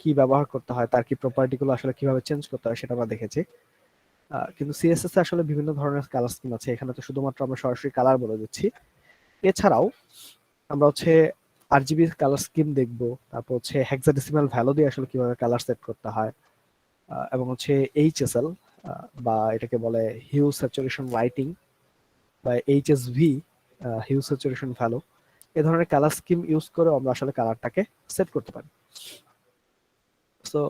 কি ব্যবহার করতে হয়, তার কি প্রপার্টি গুলো আসলে কিভাবে চেঞ্জ করতে হয় সেটা আমরা দেখেছি। কিন্তু সিএসএস এ আসলে বিভিন্ন ধরনের কালার স্কিম আছে, এখানে তো শুধুমাত্র আমরা সরাসরি কালার বলে দিচ্ছি। এছাড়াও আমরা হচ্ছে আরজিবি কালার স্কিম দেখবো, তারপর হচ্ছে হেক্সাডেসিমাল ভ্যালু দিয়ে আসলে কিভাবে কালার সেট করতে হয়, এবং হচ্ছে এইচএসএল বা এটাকে বলে হিউ স্যাচুরেশন লাইটিং বা এইচএসভি, হিউ স্যাচুরেশন ভ্যালু, এ ধরনের কালার স্কিম ইউজ করে আমরা আসলে কালারটাকে সেট করতে পারি। সো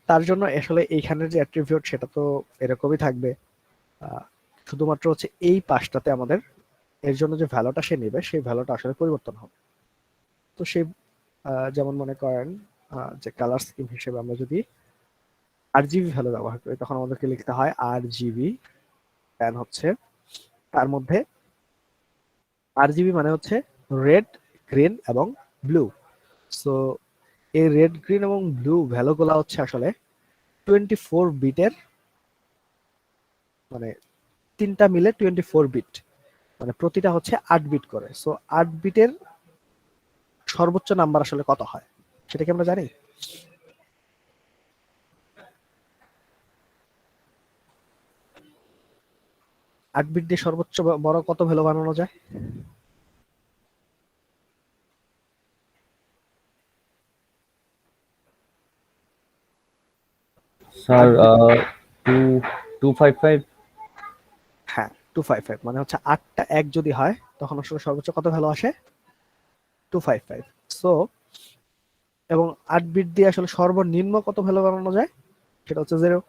তার জন্য আসলে এইখানের যে অ্যাট্রিবিউট সেটা তো এরকমই থাকবে। আহ, শুধুমাত্র হচ্ছে এই পাশটাতে আমাদের এর জন্য যে ভ্যালুটা সে নেবে সেই ভ্যালুটা আসলে পরিবর্তন হবে। তো সেই যেমন মনে করেন যে কালার স্কিম হিসেবে আমরা যদি আরজিবি ভ্যালু ব্যবহার করি তখন আমাদেরকে লিখতে হয় আরজিবি, দেন হচ্ছে তার মধ্যে আরজিবি মানে হচ্ছে রেড, গ্রিন এবং ব্লু। সো এই রেড, গ্রিন এবং ব্লু ভ্যালুগুলো হচ্ছে আসলে 24 বিটের, মানে তিনটা মিলে 24 বিট, মানে প্রতিটা হচ্ছে 8 বিট করে। সো 8 বিটের সর্বোচ্চ নাম্বার আসলে কত হয় সেটা কি আমরা জানি? 8 বিট দিয়ে সর্বোচ্চ বড় কত ভ্যালু বানানো যায়? Sir 8 bit, 255। হ্যাঁ 255, মানে হচ্ছে 8টা 1 যদি হয় তখন আসলে সর্বোচ্চ কত ভ্যালু আসে? 255। সো এবং 8 বিট দিয়ে আসলে সর্বনিম্ন কত ভ্যালু বানানো যায় সেটা হচ্ছে 0।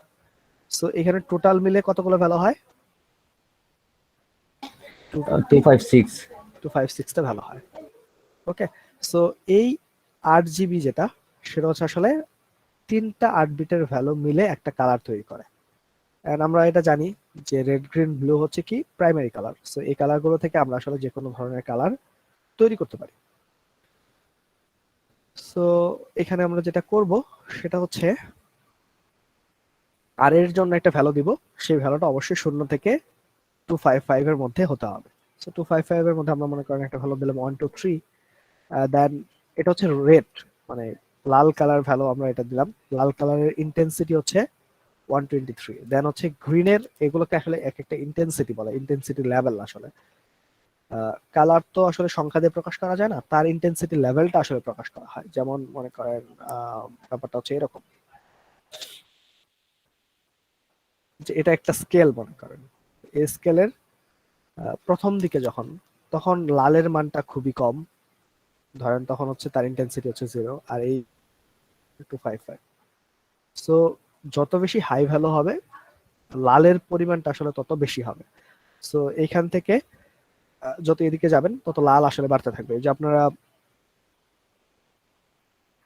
সো এখানে টোটাল মিলে কতগুলো ভ্যালু হয়? 250, 256। 256টা ভ্যালু হয়। ওকে, সো এই 8 জিবি যেটা, সেটা হচ্ছে আসলে তিনটা 8 বিটের ভ্যালু মিলে একটা কালার তৈরি করে। এন্ড আমরা এটা জানি যে রেড, গ্রিন, ব্লু হচ্ছে কি প্রাইমারি কালার। সো এই কালার গুলো থেকে আমরা আসলে যে কোনো ধরনের কালার তৈরি করতে পারি। সো এখানে আমরা যেটা করব সেটা হচ্ছে আর এর জন্য একটা ভ্যালু দিব, সেই ভ্যালুটা অবশ্যই 0 থেকে 255 এর মধ্যে হতে হবে। সো 255 এর মধ্যে আমরা মনে করেন একটা ভ্যালু দিলাম 123, দেন এটা হচ্ছে রেড, মানে লাল কালার ভ্যালু আমরা এটা দিলাম। লাল কালারের ইন্টেন্সিটি হচ্ছে 123। দেন হচ্ছে গ্রিনের, এগুলোকে আসলে এক একটা ইন্টেন্সিটি বলে, ইন্টেন্সিটি লেভেল আসলে। কালার তো আসলে সংখ্যা দিয়ে প্রকাশ করা যায় না, তার ইন্টেন্সিটি লেভেলটা আসলে প্রকাশ করা হয়। যেমন মনে করেন ব্যাপারটা হচ্ছে এরকম যে এটা একটা স্কেল মনে করেন, এই স্কেলের প্রথম দিকে যখন, তখন লালের মানটা খুবই কম, ধরেন তখন হচ্ছে তার ইন্টেন্সিটি হচ্ছে 0, আর এই 255। সো যত বেশি হাই ভ্যালু হবে লালের পরিমাণটা আসলে তত বেশি হবে। সো এইখান থেকে যত এদিকে যাবেন তত লাল আসলে বাড়তে থাকবে। এই যে আপনারা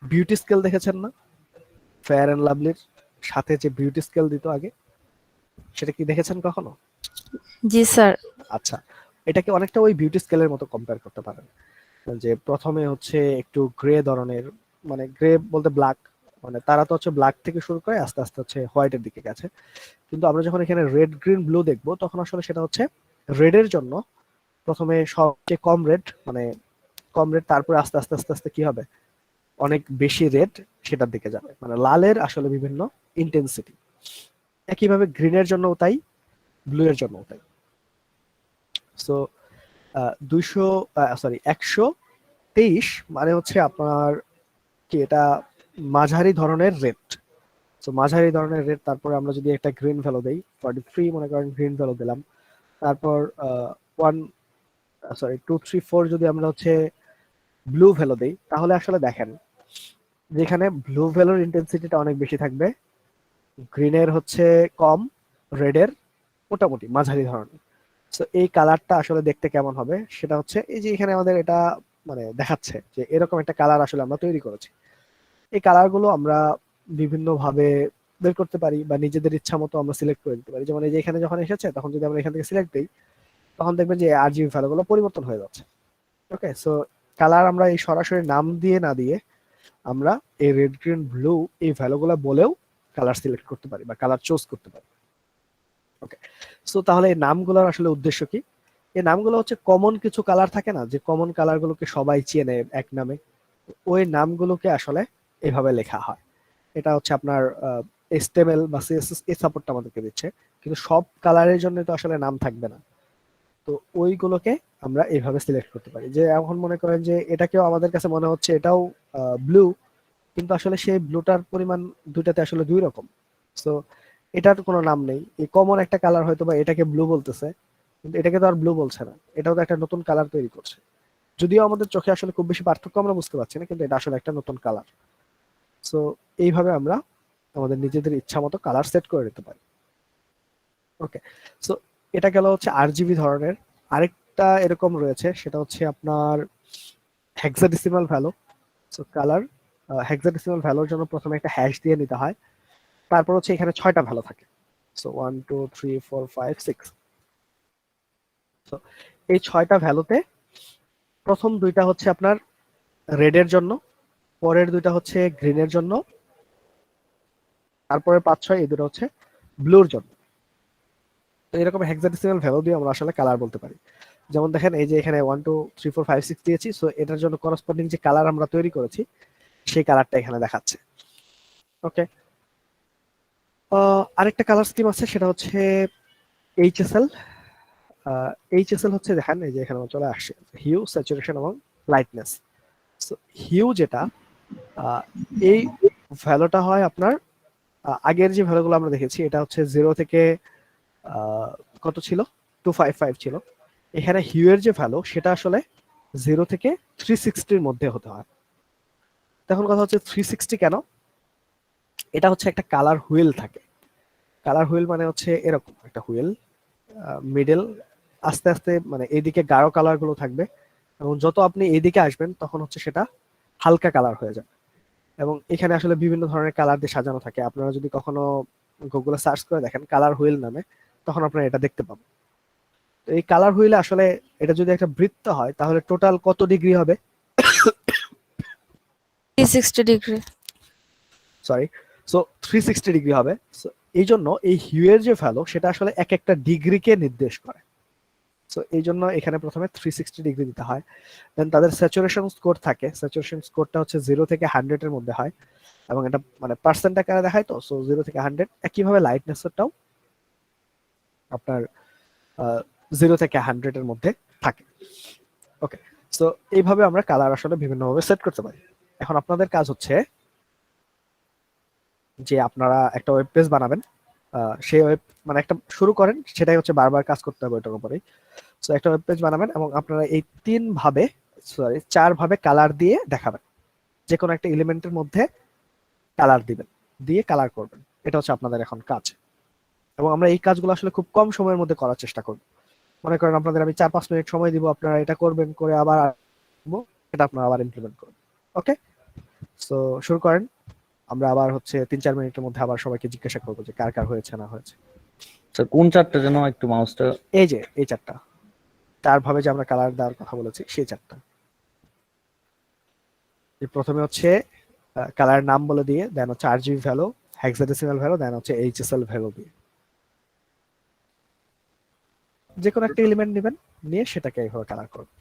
বিউটি স্কেল দেখেছেন না, ফেয়ার এন্ড লাভলির সাথে যে বিউটি স্কেল দিত আগে, সেটা কি দেখেছেন কখনো? জি স্যার। আচ্ছা, এটাকে অনেকটা ওই বিউটি স্কেলের মতো কম্পেয়ার করতে পারেন। যে প্রথমে হচ্ছে একটু গ্রে ধরনের, মানে গ্রে বলতে ব্ল্যাক, মানে তারা তো হচ্ছে ব্ল্যাক থেকে শুরু করে আস্তে আস্তে হচ্ছে হোয়াইটের দিকে গেছে। কিন্তু আমরা যখন এখানে রেড, গ্রিন, ব্লু দেখবো তখন আসলে সেটা হচ্ছে রেডের জন্য প্রথমে সবচেয়ে কম রেড, মানে কম রেড, তারপরে আস্তে আস্তে আস্তে আস্তে কি হবে, অনেক বেশি রেড সেটার দিকে যাবে। মানে লালের আসলে বিভিন্ন ইন্টেন্সিটি, একইভাবে গ্রিনের জন্য তাই, ব্লু এর জন্য তাই। সো 123 মানে হচ্ছে আপনার কি এটা মাঝারি ধরনের রেড। তো মাঝারি ধরনের রেড, তারপরে আমরা যদি একটা গ্রিন ভ্যালু দেই 43, মনে করেন গ্রিন ভ্যালু দিলাম, তারপর 234 যদি আমরা হচ্ছে ব্লু ভ্যালু দেই, তাহলে আসলে দেখেন যেখানে ব্লু ভ্যালুর ইন্টেন্সিটিটা অনেক বেশি থাকবে, গ্রিনের হচ্ছে কম, রেডের মোটামুটি মাঝারি ধরনের। তো এই কালারটা আসলে দেখতে কেমন হবে সেটা হচ্ছে এই যে এখানে আমাদের এটা মানে দেখাচ্ছে যে এরকম একটা কালার আসলে আমরা তৈরি করেছি। এই কালার গুলো আমরা বিভিন্ন ভাবে বের করতে পারি বা নিজেদের ইচ্ছা মতো আমরা সিলেক্ট করে দিতে পারি। যেমন এই যে এখানে যখন এসেছে তখন যদি আমরা এখান থেকে সিলেক্ট দিই তখন দেখবেন যে আরজিবি ভ্যালু গুলো পরিবর্তন হয়ে যাচ্ছে। ওকে, সো কালার আমরা এই সরাসরি নাম দিয়ে না দিয়ে আমরা এই রেড, গ্রিন, ব্লু এই ভ্যালু গুলো বলেও কালার সিলেক্ট করতে পারি বা কালার চুজ করতে পারি। ওকে, সো তাহলে এই নামগুলোর আসলে উদ্দেশ্য কি? এই নামগুলো হচ্ছে কমন কিছু কালার থাকে না, যে কমন কালার গুলোকে সবাই চেনে এক নামে, ওই নামগুলোকে আসলে এইভাবে লেখা হয়। এটা হচ্ছে আপনার HTML বা CSS এই সাপোর্টটা আমাদেরকে দিচ্ছে, কিন্তু সব কালারের জন্য তো আসলে নাম থাকবে না। তো ওইগুলোকে আমরা এইভাবে সিলেক্ট করতে পারি। যে এখন মনে করেন যে এটাকেও আমাদের কাছে মনে হচ্ছে এটাও ব্লু, কিন্তু আসলে সেই ব্লুটার পরিমাণ দুইটাতে আসলে দুই রকম। তো এটার কোনো নাম নেই, এই কমন একটা কালার হয়তো বা এটাকে ব্লু বলতেছে, কিন্তু এটাকে তো আর ব্লু বলছে না, এটাও তো একটা নতুন কালার তৈরি করছে। যদিও আমাদের চোখে আসলে খুব বেশি পার্থক্য আমরা বুঝতে পারছি না, কিন্তু এটা আসলে একটা নতুন কালার। সো এইভাবে আমরা আমাদের নিজেদের ইচ্ছা মতো কালার সেট করে নিতে পারি। ওকে, সো এটা গেল হচ্ছে RGB ধরনের। আরেকটা এরকম রয়েছে, সেটা হচ্ছে আপনার hexadecimal value. So colour hexadecimal ভ্যালুর জন্য প্রথমে একটা হ্যাশ দিয়ে নিতে হয়। তারপর হচ্ছে এখানে 6টা ভ্যালু থাকে। সো 1 2 3 4 5 6। সো এই 6টা ভ্যালুতে প্রথম দুইটা হচ্ছে আপনার রেডের জন্য, পরের দুইটা হচ্ছে গ্রিনের জন্য, তারপরে 5 6 এই দুটো হচ্ছে ব্লুর জন্য। তো এরকম হেক্সাডেসিমাল ভ্যালু দিয়ে আমরা আসলে কালার বলতে পারি। যেমন দেখেন এই যে এখানে 1 2 3 4 5 6 দিয়েছি, সো এটার জন্য করসপন্ডিং যে কালার আমরা তৈরি করেছি সেই কালারটা এখানে দেখাচ্ছে। ওকে, আরেকটা কালার স্কিম আছে, সেটা হচ্ছে HSL। HSL হচ্ছে দেখেন এই যে এখানে চলে আসছে হিউ, স্যাচুরেশন এবং লাইটনেস। সো হিউ যেটা, আহ, এই ভ্যালুটা হয় আপনার আগের যে ভ্যালুগুলো আমরা দেখেছি, এটা হচ্ছে 0 থেকে আহ, কত ছিল, 255 ছিল। এখানে হিউ এর যে ভ্যালু সেটা আসলে 0 থেকে 360-র মধ্যে হতে হয়। তখন কথা হচ্ছে 360 কেন? এটা হচ্ছে একটা কালার হুইল থাকে। কালার হুইল মানে হচ্ছে এরকম একটা হুইল, মিডল আস্তে আস্তে মানে এইদিকে গাঢ় কালার গুলো থাকবে, এবং যত আপনি এইদিকে আসবেন তখন হচ্ছে সেটা হালকা কালার হয়ে যাবে। এবং এখানে আসলে বিভিন্ন ধরনের কালার দিয়ে সাজানো থাকে। আপনারা যদি কখনো গুগলে সার্চ করে দেখেন কালার হুইল নামে, তখন আপনারা এটা দেখতে পাবেন। তো এই কালার হুইলে আসলে এটা যদি একটা বৃত্ত হয় তাহলে টোটাল কত ডিগ্রি হবে? 360 ডিগ্রি। সরি, সো 360 ডিগ্রি হবে। So, এই জন্য এই হিউ এর যে ভ্যালু সেটা আসলে এক একটা ডিগ্রিকে নির্দেশ করে। সো এই জন্য এখানে প্রথমে 360 ডিগ্রি দিতে হয়। দেন তাদের স্যাচুরেশন স্কোর থাকে, স্যাচুরেশন স্কোরটা হচ্ছে 0 থেকে 100-এর মধ্যে হয়, এবং এটা মানে পার্সেন্ট আকারে দেখায়। তো সো 0 থেকে 100। একইভাবে লাইটনেসটাও আপনার 0 থেকে 100-এর মধ্যে থাকে। ওকে, সো এইভাবে আমরা কালার আসলে বিভিন্নভাবে সেট করতে পারি। এখন আপনাদের কাজ হচ্ছে যে আপনারা একটা ওয়েব পেজ বানাবেন। সেই ওয়েব মানে একটা শুরু করেন, সেটাই হচ্ছে বারবার কাজ করতে হবে ওইটার উপরেই। সো একটা ওয়েব পেজ বানাবেন এবং আপনারা এই 3 ভাবে, সরি 4 ভাবে কালার দিয়ে দেখাবেন। যে কোনো একটা এলিমেন্টের মধ্যে কালার দিবেন, দিয়ে কালার করবেন। এটা হচ্ছে আপনাদের এখন কাজ। এবং আমরা এই কাজগুলো আসলে খুব কম সময়ের মধ্যে করার চেষ্টা করব। মনে করেন আপনাদের আমি 4 5 মিনিট সময় দিব, আপনারা এটা করবেন, করে আবার আসবো, এটা আপনারা আবার ইমপ্লিমেন্ট করবেন। ওকে, সো শুরু করেন। আমরা আবার হচ্ছে 3 4 মিনিটের মধ্যে আবার সবাইকে জিজ্ঞাসা করবো যে কার কার হয়েছে না হয়েছে। স্যার কোন চারটা যেন একটু মাউসটা। এই যে এই 4ভাবে যে আমরা কালার দেওয়ার কথা বলেছি সেই 4টা। প্রথমে হচ্ছে কালার নাম বলে দিয়ে, দেন হচ্ছে RGB ভ্যালু, হেক্সাডেসিমাল ভ্যালু, দেন হচ্ছে HSL ভ্যালু দিয়ে যে কোনো একটা এলিমেন্ট নেবেন, নিয়ে সেটাকে এইভাবে কালার করবেন।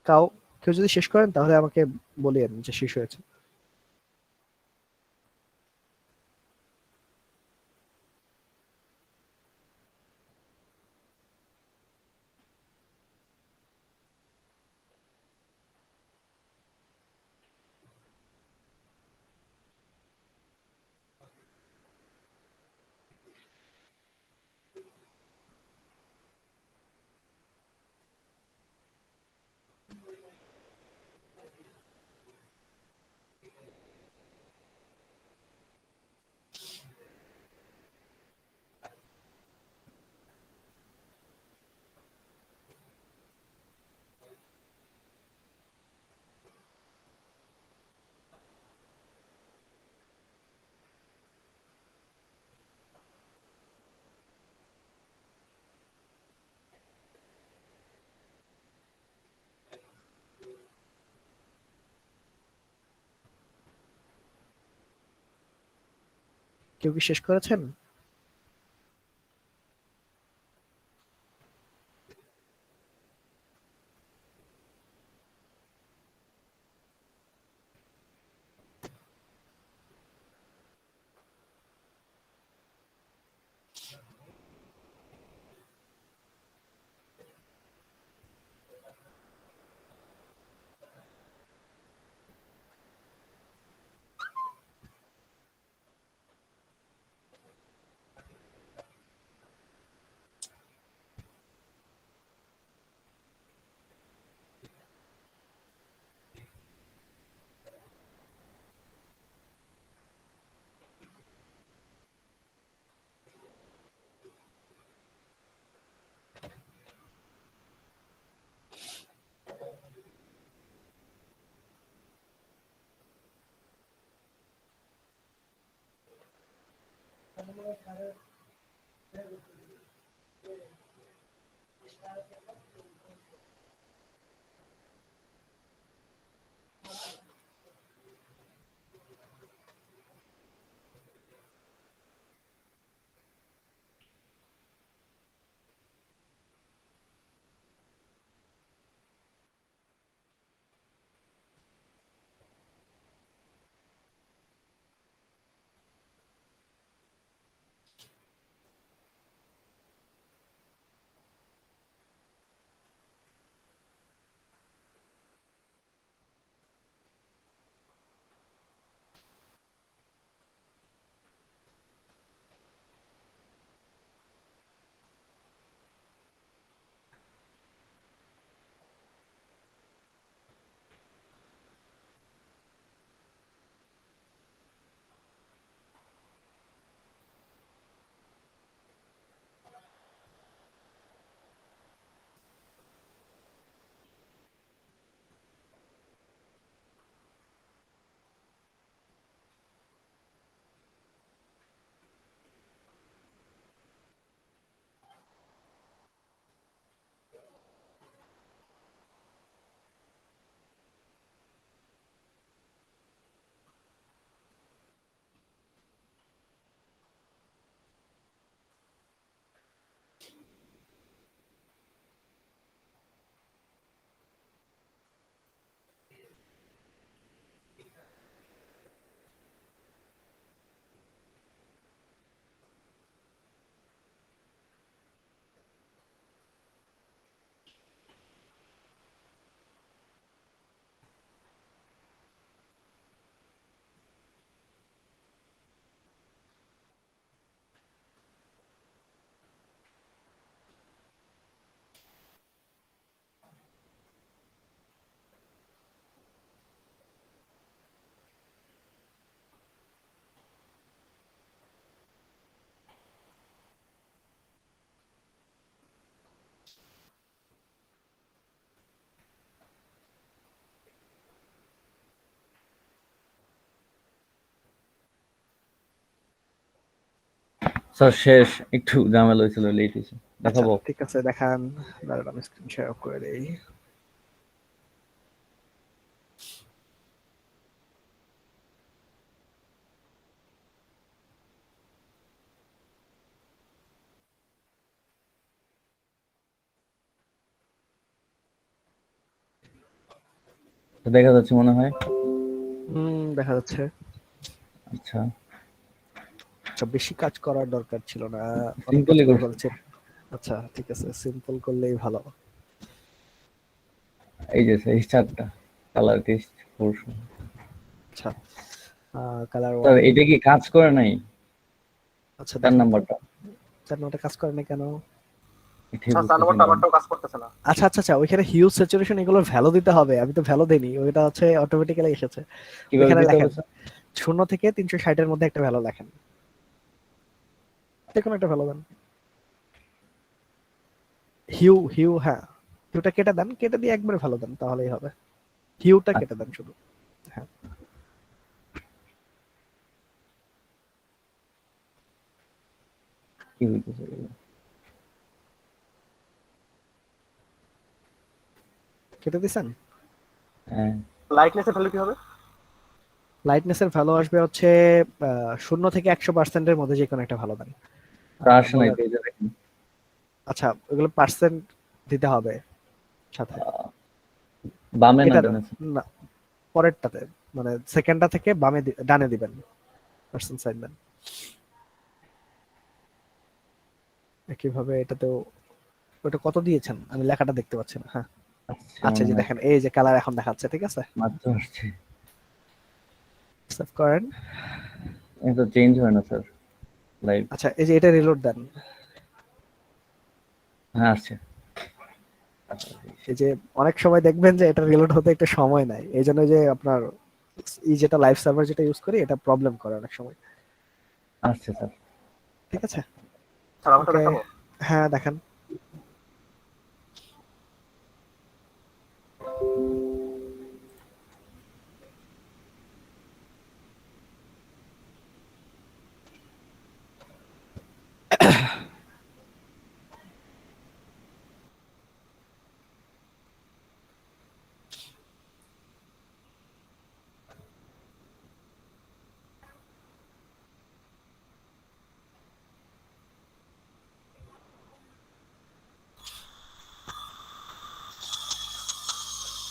কাউ কেউ যদি শেষ করেন তাহলে আমাকে বলিয়েন যে শেষ হয়েছে। কেউ কি শেষ করেছেন? স্যার শেষ, একটু ঝামেলা হয়েছিল, লেট হয়েছে। আচ্ছা, দেখাবো? ঠিক আছে, দেখান। দাঁড়ান, আমি স্ক্রিন শেয়ার অফ করে দেই। দেখা যাচ্ছে মনে হয়। দেখা যাচ্ছে। আচ্ছা, আচ্ছা, বেশি কাজ করার দরকার ছিল না, অনেক কাজ সিম্পলি করে করছি। ফেলছেন। আচ্ছা ঠিক আছে, সিম্পল করলেই ভালো। এই যে এই চারটা কালার টেস্ট করছো। আচ্ছা, কালার স্যার ওয়ান। এটা কি কাজ করে নাই? আচ্ছা 4 দেখেন তো, নাম্বারটা 4 নম্বরটা কাজ করে না কেন? এটাই স্যার 4 বুঝতেছি নম্বরটা না। আমারটাও কাজ করতেছে না। আচ্ছা আচ্ছা আচ্ছা, ওইখানে হিউজ স্যাচুরেশন এগুলোর ভ্যালু দিতে হবে, আমি তো ভ্যালু দেইনি, ওইটা হচ্ছে অটোমেটিক্যালি এসেছে। কিভাবে ওইখানে দিতে হবে লেখেন স্যার? 0 থেকে 360-এর মধ্যে একটা ভ্যালু লেখেন, যে কোনো একটা ভ্যালু দেন। হিউ হিউ, হ্যাঁ, হিউটা কেটে দেন, কেটে দিয়ে একবারে ভ্যালু দেন, তাহলেই হবে। হিউটা কেটে আচ্ছা, দেন শুধু। হ্যাঁ, কি হইতেছে এগুলো? কেটে দিছেন। হ্যাঁ, লাইটনেসের ভ্যালু কি হবে? লাইটনেসের ভ্যালু আসবে হচ্ছে 0 থেকে 100%-এর মধ্যে যে কোনো একটা ভ্যালু দেন। আসে নাই বলেন। তো, এই যে দেখেন। আচ্ছা, ওগুলো পার্সেন্ট দিতে হবে সাথে। বামে না এটা ডানে স্যার? না, পরেরটাতে, মানে সেকেন্ডটা থেকে বামে ডানে দিবেন, পার্সেন্ট সাইন দেন। একইভাবে এটাতেও। ওটা কত দিয়েছেন আমি লেখাটা দেখতে পাচ্ছি না, হ্যাঁ। আচ্ছা আচ্ছা, মনে যে হয় দেখেন এই যে কালার এখন দেখাচ্ছে, ঠিক আছে। মাত্র আসছে। সেভ করেন। এটা চেঞ্জ হয় না স্যার লাইভ। আচ্ছা, এই যে এটা রিলোড দেন। হ্যাঁ আসছে। এই যে অনেক সময় দেখবেন যে এটা রিলোড হতে একটু সময় নেয়, এই জন্য যে আপনার এই যেটা লাইভ সার্ভার যেটা ইউজ করি এটা প্রবলেম করে অনেক সময়। আসছে স্যার। ঠিক আছে, স্যার আমারটা ওকে। দেখাবো? হ্যাঁ দেখেন।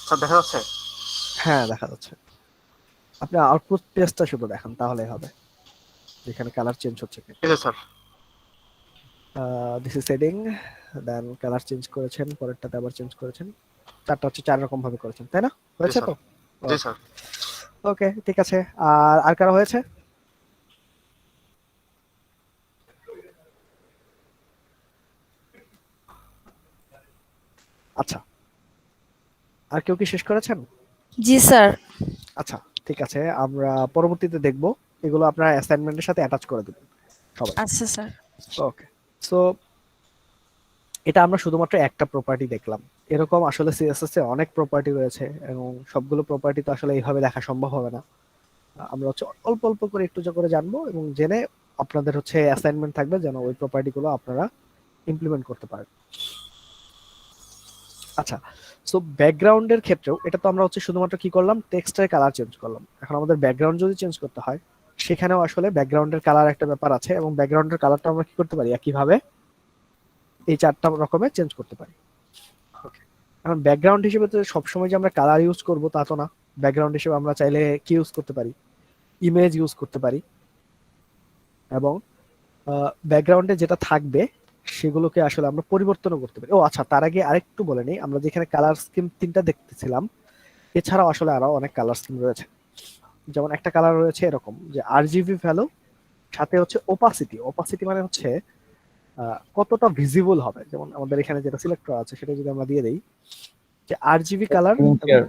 স্যার দেখা যাচ্ছে? হ্যাঁ দেখা যাচ্ছে। আপনি আউটপুট পেজটা শুধু দেখান তাহলেই হবে, যেখানে কালার চেঞ্জ হচ্ছে কি। এই যে sir. This is setting, then colour change করেছেন, পরেরটাতে আবার চেঞ্জ করেছেন, চারটা হচ্ছে 4 রকম ভাবে করেছেন, তাই না? জি হয়েছে স্যার। তো? জি স্যার। ওকে ঠিক আছে। আর আর কারো হয়েছে? আচ্ছা, আর কেউ কি শেষ করেছেন? জি স্যার। আচ্ছা ঠিক আছে, আমরা পরবর্তীতে দেখব, এগুলো আপনার অ্যাসাইনমেন্টের সাথে অ্যাটাচ করে দেবেন সবাই। আচ্ছা স্যার। ওকে, সো এটা আমরা শুধুমাত্র একটা প্রপার্টি দেখলাম। এরকম আসলে সিএসএস এ অনেক প্রপার্টি রয়েছে, এবং সবগুলো প্রপার্টি তো আসলে এইভাবে দেখা সম্ভব হবে না। আমরা হচ্ছে অল্প অল্প করে একটু করে জানবো, এবং জেনে আপনাদের হচ্ছে অ্যাসাইনমেন্ট থাকবে যেন ওই প্রপার্টি গুলো আপনারা ইমপ্লিমেন্ট করতে পারেন। আচ্ছা, সো ব্যাকগ্রাউন্ডের ক্ষেত্রেও এটা তো আমরা হচ্ছে শুধুমাত্র কি করলাম, টেক্সটের কালার চেঞ্জ করলাম। এখন আমাদের ব্যাকগ্রাউন্ড যদি চেঞ্জ করতে হয়, সেখানেও আসলে ব্যাকগ্রাউন্ডের কালার একটা ব্যাপার আছে, এবং ব্যাকগ্রাউন্ডের কালারটা আমরা কি করতে পারি, একইভাবে এই 4টা রকমের চেঞ্জ করতে পারি। Okay. এখন ব্যাকগ্রাউন্ড হিসেবে তো সবসময় যে আমরা কালার ইউজ করব তা তো না। ব্যাকগ্রাউন্ড হিসেবে আমরা চাইলে কি ইউজ করতে পারি, ইমেজ ইউজ করতে পারি, এবং ব্যাকগ্রাউন্ডে যেটা থাকবে সেগুলোকে আসলে আমরা পরিবর্তনও করতে পারি। ও আচ্ছা, তার আগে আরেকটু বলে নিই, আমরা যেখানে কালার স্কিম 3টা দেখতেছিলাম, এছাড়াও আসলে আরো অনেক কালার স্কিম রয়েছে। যেমন একটা কালার রয়েছে এরকম যে আরজিবি ভ্যালু, সাথে হচ্ছে ওপাসিটি। ওপাসিটি মানে হচ্ছে কতটা ভিজিবল হবে। যেমন আমাদের এখানে যেটা সিলেক্ট করা আছে সেটা যদি আমরা দিয়ে দেই, যে আরজিবি কালার স্ক্রিন এবং শেয়ার।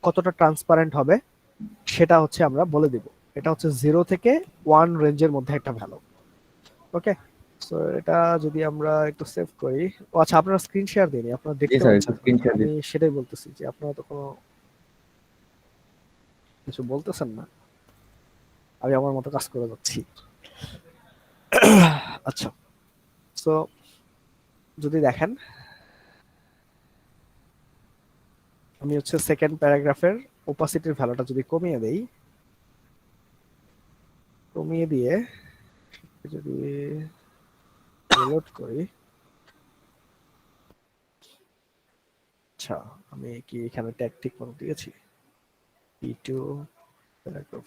কতটা ট্রান্সপারেন্ট হবে সেটা হচ্ছে আমরা বলে দিব। এটা হচ্ছে 0 থেকে 1 রেঞ্জের মধ্যে একটা ভ্যালু। ওকে, সো এটা যদি আমরা একটু সেভ করি। ও আচ্ছা, আপনারা স্ক্রিন শেয়ার দিন, আপনারা জি দেখতে স্যার একটু পাচ্ছেন না। স্ক্রিন শেয়ার আমি দিন। সেটাই বলতেছি যে আপনারা তো কোনো কিছু বলতেছেন না, আমি আমার মতো কাজ করে যাচ্ছি। আচ্ছা, সো যদি দেখেন, আমি হচ্ছে সেকেন্ড প্যারাগ্রাফের ওপাসিটির ভ্যালুটা যদি কমিয়ে দেই, কমিয়ে দিয়ে যদি রিলোড করি, আচ্ছা আমি কি এখানে ট্যাগ ঠিক মতো দিয়েছি? p2 paragraph.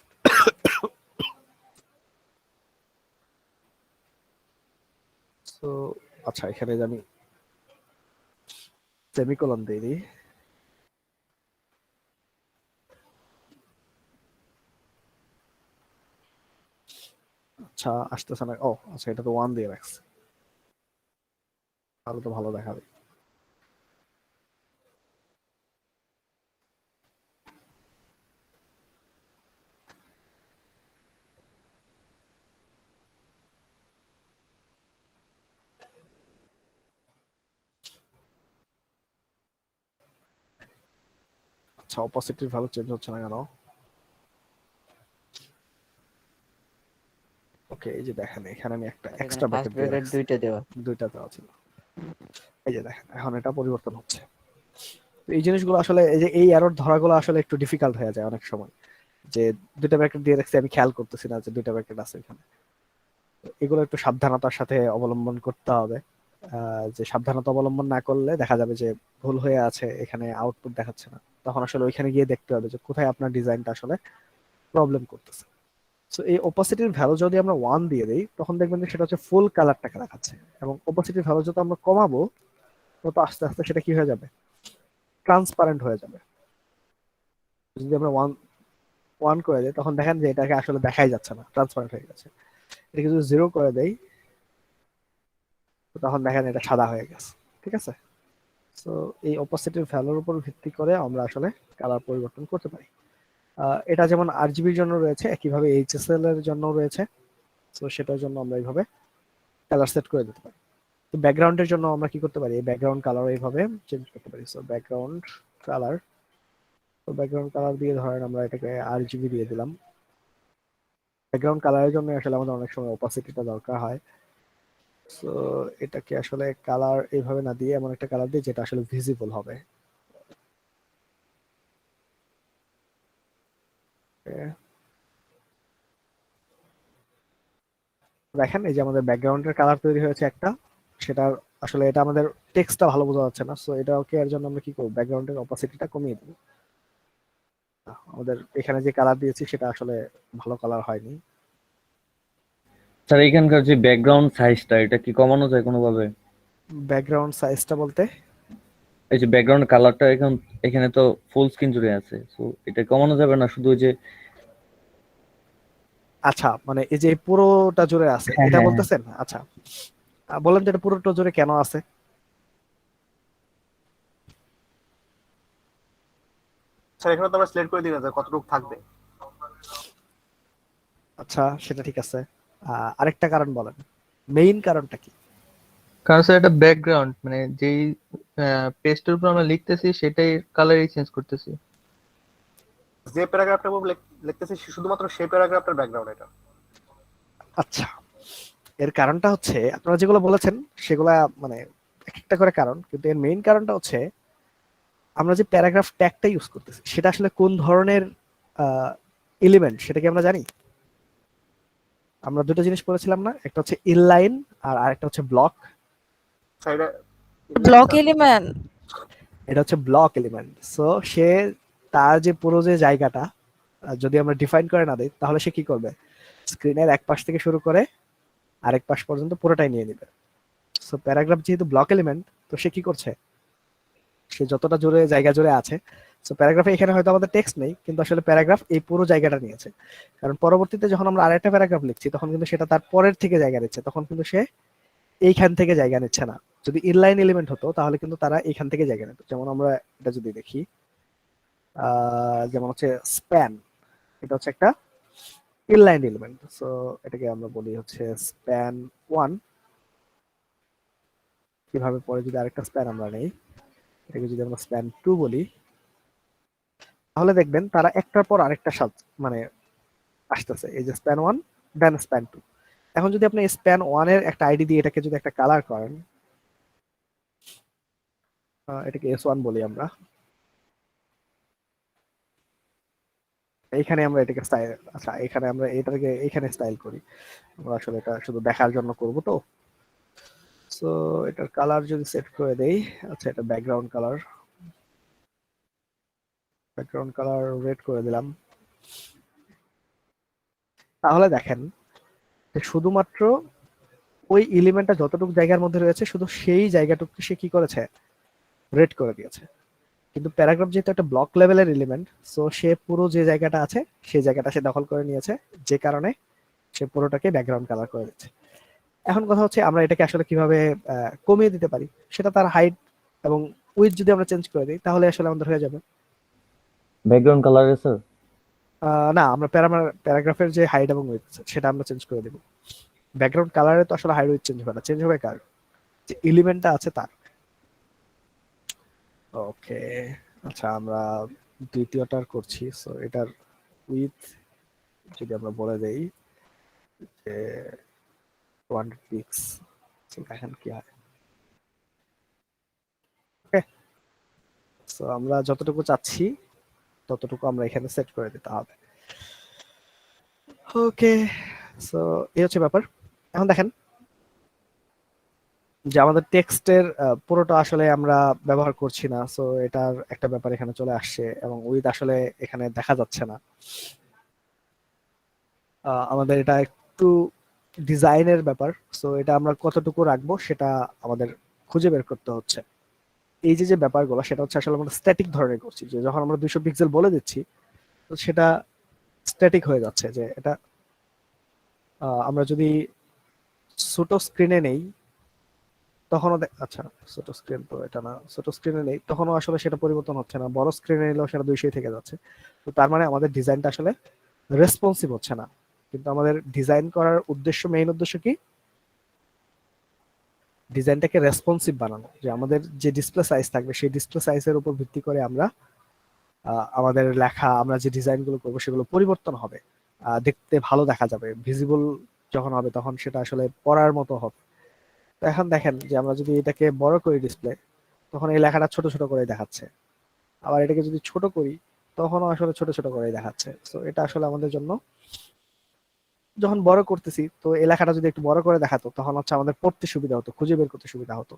সো আচ্ছা, এখানে আমি সেমিকোলন দিয়ে দিই। আচ্ছা, আসতেছে না। ও আচ্ছা, এটা তো 1 দিয়ে রাখছে, তাহলে তো ভালো দেখাবে। আচ্ছা, অপোজিটিভ ভ্যালু চেঞ্জ হচ্ছে না কেন? ওকে, এই যে দেখেন এখানে আমি একটা এখানে এক্সট্রা ফার্স্ট ব্র্যাকেট দিয়ে ব্র্যাকেট রাখছি। দুইটা দেওয়া। দুইটা দেওয়া ছিল। এই যে দেখেন এখন এটা পরিবর্তন হচ্ছে। তো এই জিনিসগুলো আসলে, এই যে এই এরর ধরাগুলো আসলে একটু ডিফিকাল্ট হয়ে যায় অনেক সময়, যে দুইটা ব্র্যাকেট দিয়ে রাখছি আমি খেয়াল করতেছি না যে দুইটা ব্র্যাকেট আছে এখানে। তো এগুলো একটু সাবধানতার সাথে অবলম্বন করতে হবে। যে সাবধানতা অবলম্বন না করলে দেখা যাবে যে ভুল হয়ে আছে, এখানে আউটপুট দেখাচ্ছে না। তখন আসলে ওইখানে গিয়ে দেখতে হবে যে কোথায় আপনার ডিজাইনটা আসলে প্রবলেম করতেছে। সো এই ওপাসিটির ভ্যালু যদি আমরা 1 দিয়ে দিই, তখন দেখবেন যে সেটা হচ্ছে ফুল কালারটাকে দেখাচ্ছে। এবং ওপাসিটির ভ্যালু যত আমরা কমাবো, তত আস্তে আস্তে সেটা কি হয়ে যাবে, ট্রান্সপারেন্ট হয়ে যাবে। যদি আমরা 1 করে দিই, তখন দেখেন যে এটাকে আসলে দেখাই যাচ্ছে না, ট্রান্সপারেন্ট হয়ে গেছে। এটাকে যদি 0 করে দেই, তো তখন দেখেন এটা সাদা হয়ে গেছে। ঠিক আছে? সো এই অপোসিটিভ ভ্যালুর উপর ভিত্তি করে আমরা আসলে কালার পরিবর্তন করতে পারি। এটা যেমন আরজিবির জন্য রয়েছে, একইভাবে এইচএসএল এর জন্য রয়েছে। তো সেটার জন্য আমরা এইভাবে কালার সেট করে দিতে পারি। তো ব্যাকগ্রাউন্ডের জন্য আমরা কি করতে পারি, এই ব্যাকগ্রাউন্ড কালার এইভাবে চেঞ্জ করতে পারি। সো ব্যাকগ্রাউন্ড কালার, তো ব্যাকগ্রাউন্ড কালার দিয়ে ধরেন আমরা এটাকে আরজিবি দিয়ে দিলাম। ব্যাকগ্রাউন্ড কালারের জন্য আসলে আমাদের অনেক সময় অপাসিটিটা দরকার হয়। সো এটাকে আসলে কালার এইভাবে না দিয়ে এমন একটা কালার দিই যেটা আসলে ভিজিবল হবে। দেখেন এই যে আমাদের ব্যাকগ্রাউন্ডের কালার তৈরি হয়েছে একটা, সেটার আসলে এটা আমাদের টেক্সটটা ভালো বোঝা যাচ্ছে না। সো এটাকে এর জন্য আমরা কি করব, ব্যাকগ্রাউন্ডের অপাসিটিটা কমিয়ে দেব। আমাদের এখানে যে কালার দিয়েছি সেটা আসলে ভালো কালার হয়নি। স্যার এখানকার যে ব্যাকগ্রাউন্ড সাইজটা, এটা কি কমানো যায় কোনোভাবে? ব্যাকগ্রাউন্ড সাইজটা বলতে? এই যে ব্যাকগ্রাউন্ড কালারটা এখানে তো ফুল স্ক্রিন জুড়ে আছে, তো এটা কমানো যাবে না, শুধু ওই যে? আচ্ছা, মানে এই যে পুরোটা জুড়ে আছে হ্যাঁ এটা হ্যাঁ হ্যাঁ। বলতেছেন? আচ্ছা, বলেন যে এটা পুরোটা জুড়ে কেন আছে? স্যার এখানে তো আমরা সিলেক্ট করে দিই না যে কতটুকু থাকবে। আচ্ছা, সেটা ঠিক আছে। আরেকটা কারণ বলেন, মেইন কারণটা কি? কারণ স্যার এটা ব্যাকগ্রাউন্ড, মানে যেই পেজটার উপর আমরা লিখতেছি সেটাই কালারই চেঞ্জ করতেছি। যে প্যারাগ্রাফটা লিখতেছি শুধুমাত্র সেই প্যারাগ্রাফটার ব্যাকগ্রাউন্ড এটা। আচ্ছা, এর কারণটা হচ্ছে আপনারা যেগুলো বলেছেন সেগুলা মানে এক একটা করে কারণ, কিন্তু এর মেইন কারণটা হচ্ছে আমরা যে প্যারাগ্রাফ ট্যাগটা ইউজ করতেছি সেটা আসলে কোন ধরনের এলিমেন্ট সেটা কি আমরা জানি? আমরা দুটো জিনিস পড়েছিলাম না, একটা হচ্ছে ইনলাইন আর আরেকটা হচ্ছে ব্লক। সাইডে ব্লক এলিমেন্ট। এটা হচ্ছে ব্লক এলিমেন্ট। সো সে তার যে পুরো যে জায়গাটা যদি আমরা ডিফাইন করে না দিই, তাহলে সে কি করবে, স্ক্রিনের এক পাশ থেকে শুরু করে আরেক পাশ পর্যন্ত পুরোটাই নিয়ে নেবে। সো প্যারাগ্রাফ যেহেতু ব্লক এলিমেন্ট, তো সে কি করছে, সে যতটা জুড়ে জায়গা জুড়ে আছে, সো প্যারাগ্রাফে এখানে হয়তো আমাদের টেক্সট নেই, কিন্তু আসলে প্যারাগ্রাফ এই পুরো জায়গাটা নিয়েছে। কারণ পরবর্তীতে যখন আমরা আরেকটা প্যারাগ্রাফ লিখছি, তখন কিন্তু সেটা তার পরের থেকে জায়গা নিচ্ছে, তখন কিন্তু সে এইখান থেকে জায়গা নিচ্ছে না। যদি ইনলাইন এলিমেন্ট হতো তাহলে কিন্তু তারা এইখান থেকে জায়গা নিত। যেমন আমরা এটা যদি দেখি, যেমন হচ্ছে স্প্যান, এটা হচ্ছে একটা ইনলাইন এলিমেন্ট। সো এটাকে আমরা বলি হচ্ছে স্প্যান 1। কিভাবে পরে যদি আরেকটা স্প্যান আমরা নেই, এটাকে যদি আমরা স্প্যান 2 বলি, তাহলে দেখবেন তারা একটার পর আরেকটা মানে আসতেছে। এই যে স্প্যান 1 দেন স্প্যান 2। এখন যদি আপনি স্প্যান 1 এর একটা আইডি দিয়ে এটাকে যদি একটা কালার করেন, এটাকে S1 বলি আমরা, এইখানে আমরা এটাকে স্টাইল, আচ্ছা এখানে আমরা এটাকে এইখানে স্টাইল করি। আমরা আসলে এটা শুধু দেখার জন্য করব তো। সো এটার কালার যদি সেট করে দেই, আচ্ছা এটা background colour, background colour red করে দিলাম। তাহলে দেখেন যে শুধুমাত্র ওই এলিমেন্টটা যতটুকু জায়গার মধ্যে রয়েছে শুধু সেই জায়গাটুকু সে কি করেছে, রেড করে দিয়েছে। কিন্তু প্যারাগ্রাফ যেহেতু একটা ব্লক লেভেলের এলিমেন্ট, সো সে পুরো যে জায়গাটা আছে সেই জায়গাটা সে দখল করে নিয়েছে, যে কারণে সে পুরোটাকে ব্যাকগ্রাউন্ড কালার করে দিচ্ছে। এখন কথা হচ্ছে আমরা এটাকে আসলে কিভাবে কমিয়ে দিতে পারি, সেটা তার হাইট এবং উইথ যদি আমরা চেঞ্জ করে দিই তাহলে আসলে আমাদের হয়ে যাবে। Background colour sir? না, আমরা প্যারাগ্রাফের যে হাইট এবং উইথ সেটা আমরা চেঞ্জ করে দেব। ব্যাকগ্রাউন্ড কালারে তো আসলে হাইট উইথ চেঞ্জ হবে না, চেঞ্জ হবে কার, যে এলিমেন্টটা আছে তার। ওকে, আচ্ছা আমরা দ্বিতীয়টার করছি। সো এটার উইথ যদি আমরা বলে দেই যে 200 পিক্স, দেখেন কি হয়। ওকে, সো আমরা যতটুকু চাচ্ছি ততটুকু আমরা এখানে সেট করে দিতে হবে। ওকে, সো এই হচ্ছে ব্যাপার। এখন দেখেন যে আমাদের টেক্সটের পুরোটা আসলে আমরা ব্যবহার করছি না, সো এটার একটা ব্যাপার এখানে চলে আসছে এবং উইথ আসলে এখানে দেখা যাচ্ছে না। আমাদের এটা একটু ডিজাইনের ব্যাপার, সো এটা আমরা কতটুকু রাখবো সেটা আমাদের খুঁজে বের করতে হচ্ছে। এই যে যে ব্যাপারগুলো সেটা হচ্ছে আসলে আমরা স্ট্যাটিক ধরনের করছি, যে যখন আমরা 200 পিক্সেল বলে দিচ্ছি তো সেটা স্ট্যাটিক হয়ে যাচ্ছে। যে এটা আমরা যদি ছোট স্ক্রিনে নেই তখনও আচ্ছা ছোট স্ক্রিন তো এটা না, ছোট স্ক্রিনে নেই তখনও আসলে সেটা পরিবর্তন হচ্ছে না, বড় স্ক্রিনে নিলেও সেটা 200 থেকে যাচ্ছে। তো তার মানে আমাদের ডিজাইনটা আসলে রেসপন্সিভ হচ্ছে না। কিন্তু আমাদের ডিজাইন করার উদ্দেশ্য, মেইন উদ্দেশ্য কি, ডিজাইনটাকে রেসপন্সিভ বানানো, যে আমাদের যে ডিসপ্লে সাইজ থাকবে সেই ডিসপ্লে সাইজের উপর ভিত্তি করে আমরা আমাদের লেখা, আমরা যে ডিজাইন গুলো করবো সেগুলো পরিবর্তন হবে, দেখতে ভালো দেখা যাবে, ভিজিবল যখন হবে তখন সেটা আসলে পড়ার মতো হবে। তো এখন দেখেন যে আমরা যদি এটাকে বড় করি ডিসপ্লে, তখন এই লেখাটা ছোট ছোট করে দেখাচ্ছে, আবার এটাকে যদি ছোট করি তখনও আসলে ছোট ছোট করে দেখাচ্ছে। তো এটা আসলে আমাদের জন্য, যখন বড় করতেছি তো এই লেখাটা যদি একটু বড় করে দেখাতো তখন হচ্ছে আমাদের পড়তে সুবিধা হতো, খুঁজে বের করতে সুবিধা হতো।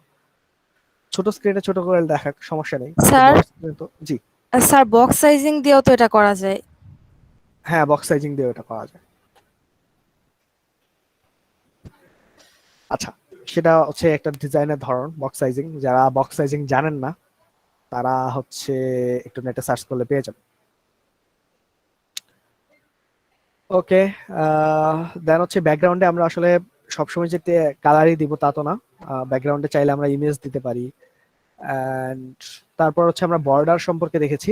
ছোট স্ক্রিনে ছোট করে দেখা সমস্যা নেই, কিন্তু স্যার বড় স্ক্রিনে তো জি। স্যার বক্স সাইজিং দিয়েও তো এটা করা যায়। হ্যাঁ, বক্স সাইজিং দিয়ে এটা পাওয়া যায়। আচ্ছা, সেটা হচ্ছে একটা ডিজাইনের ধরন বক্স সাইজিং। যারা বক্স সাইজিং জানেন না তারা হচ্ছে একটু নেটে সার্চ করলে পেয়ে যাবেন। ওকে, দেন হচ্ছে ব্যাকগ্রাউন্ডে আমরা আসলে সবসময় যে কালারই দিব তা তো না, ব্যাকগ্রাউন্ডে চাইলে আমরা ইমেজ দিতে পারি। অ্যান্ড তারপর হচ্ছে আমরা বর্ডার সম্পর্কে দেখেছি।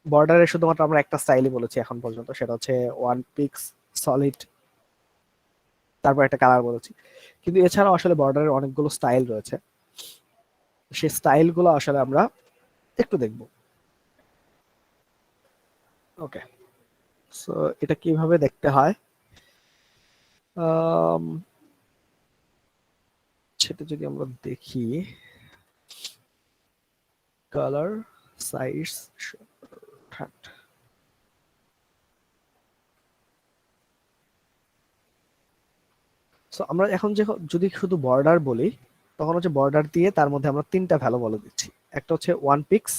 বর্ডারে শুধুমাত্র আমরা একটা স্টাইলই বলেছি এখন পর্যন্ত, সেটা হচ্ছে 1 পিক্স সলিড, তারপর একটা কালার বলেছি। কিন্তু এছাড়াও আসলে বর্ডারের অনেকগুলো স্টাইল রয়েছে, সেই স্টাইল গুলো আসলে আমরা একটু দেখব। ওকে, সো এটা কিভাবে দেখতে হয় আম, সেটা যদি আমরা দেখি, কালার, সাইজ, সো আমরা এখন যে যদি শুধু বর্ডার বলি তখন হচ্ছে বর্ডার দিয়ে তার মধ্যে আমরা তিনটা ভ্যালু বলে দিচ্ছি। একটা হচ্ছে 1 পিক্স,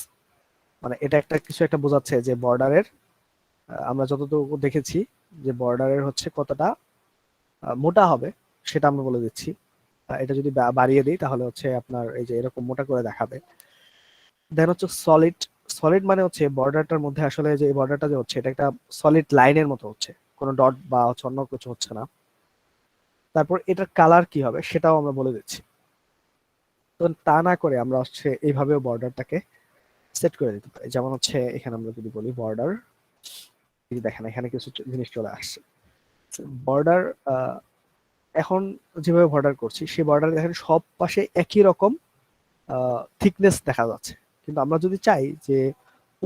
মানে এটা একটা কিছু একটা বোঝাচ্ছে যে বর্ডারের, আমরা যতটুকু দেখেছি যে বর্ডারের হচ্ছে কতটা মোটা হবে সেটা আমরা বলে দিচ্ছি। এটা যদি বাড়িয়ে দিই তাহলে হচ্ছে আপনার এই যে এরকম মোটা করে দেখাবে। দেন হচ্ছে সলিড। সলিড মানে হচ্ছে বর্ডারটার মধ্যে আসলে যে বর্ডারটা যে হচ্ছে এটা একটা সলিড লাইনের মতো হচ্ছে, কোনো ডট বা হচ্ছে অন্য কিছু হচ্ছে না। তারপর এটার কালার কি হবে সেটাও আমরা বলে দিচ্ছি। তো তা না করে আমরা হচ্ছে এইভাবেও বর্ডারটাকে সেট করে দিতে পারি। যেমন হচ্ছে এখানে আমরা যদি বলি বর্ডার, দেখেন এখানে কিছু জিনিস চলে আসছে। বর্ডার এখন যেভাবে বর্ডার করছি সেই বর্ডার দেখেন সব পাশে একই রকম থিকনেস দেখা যাচ্ছে। কিন্তু আমরা যদি চাই যে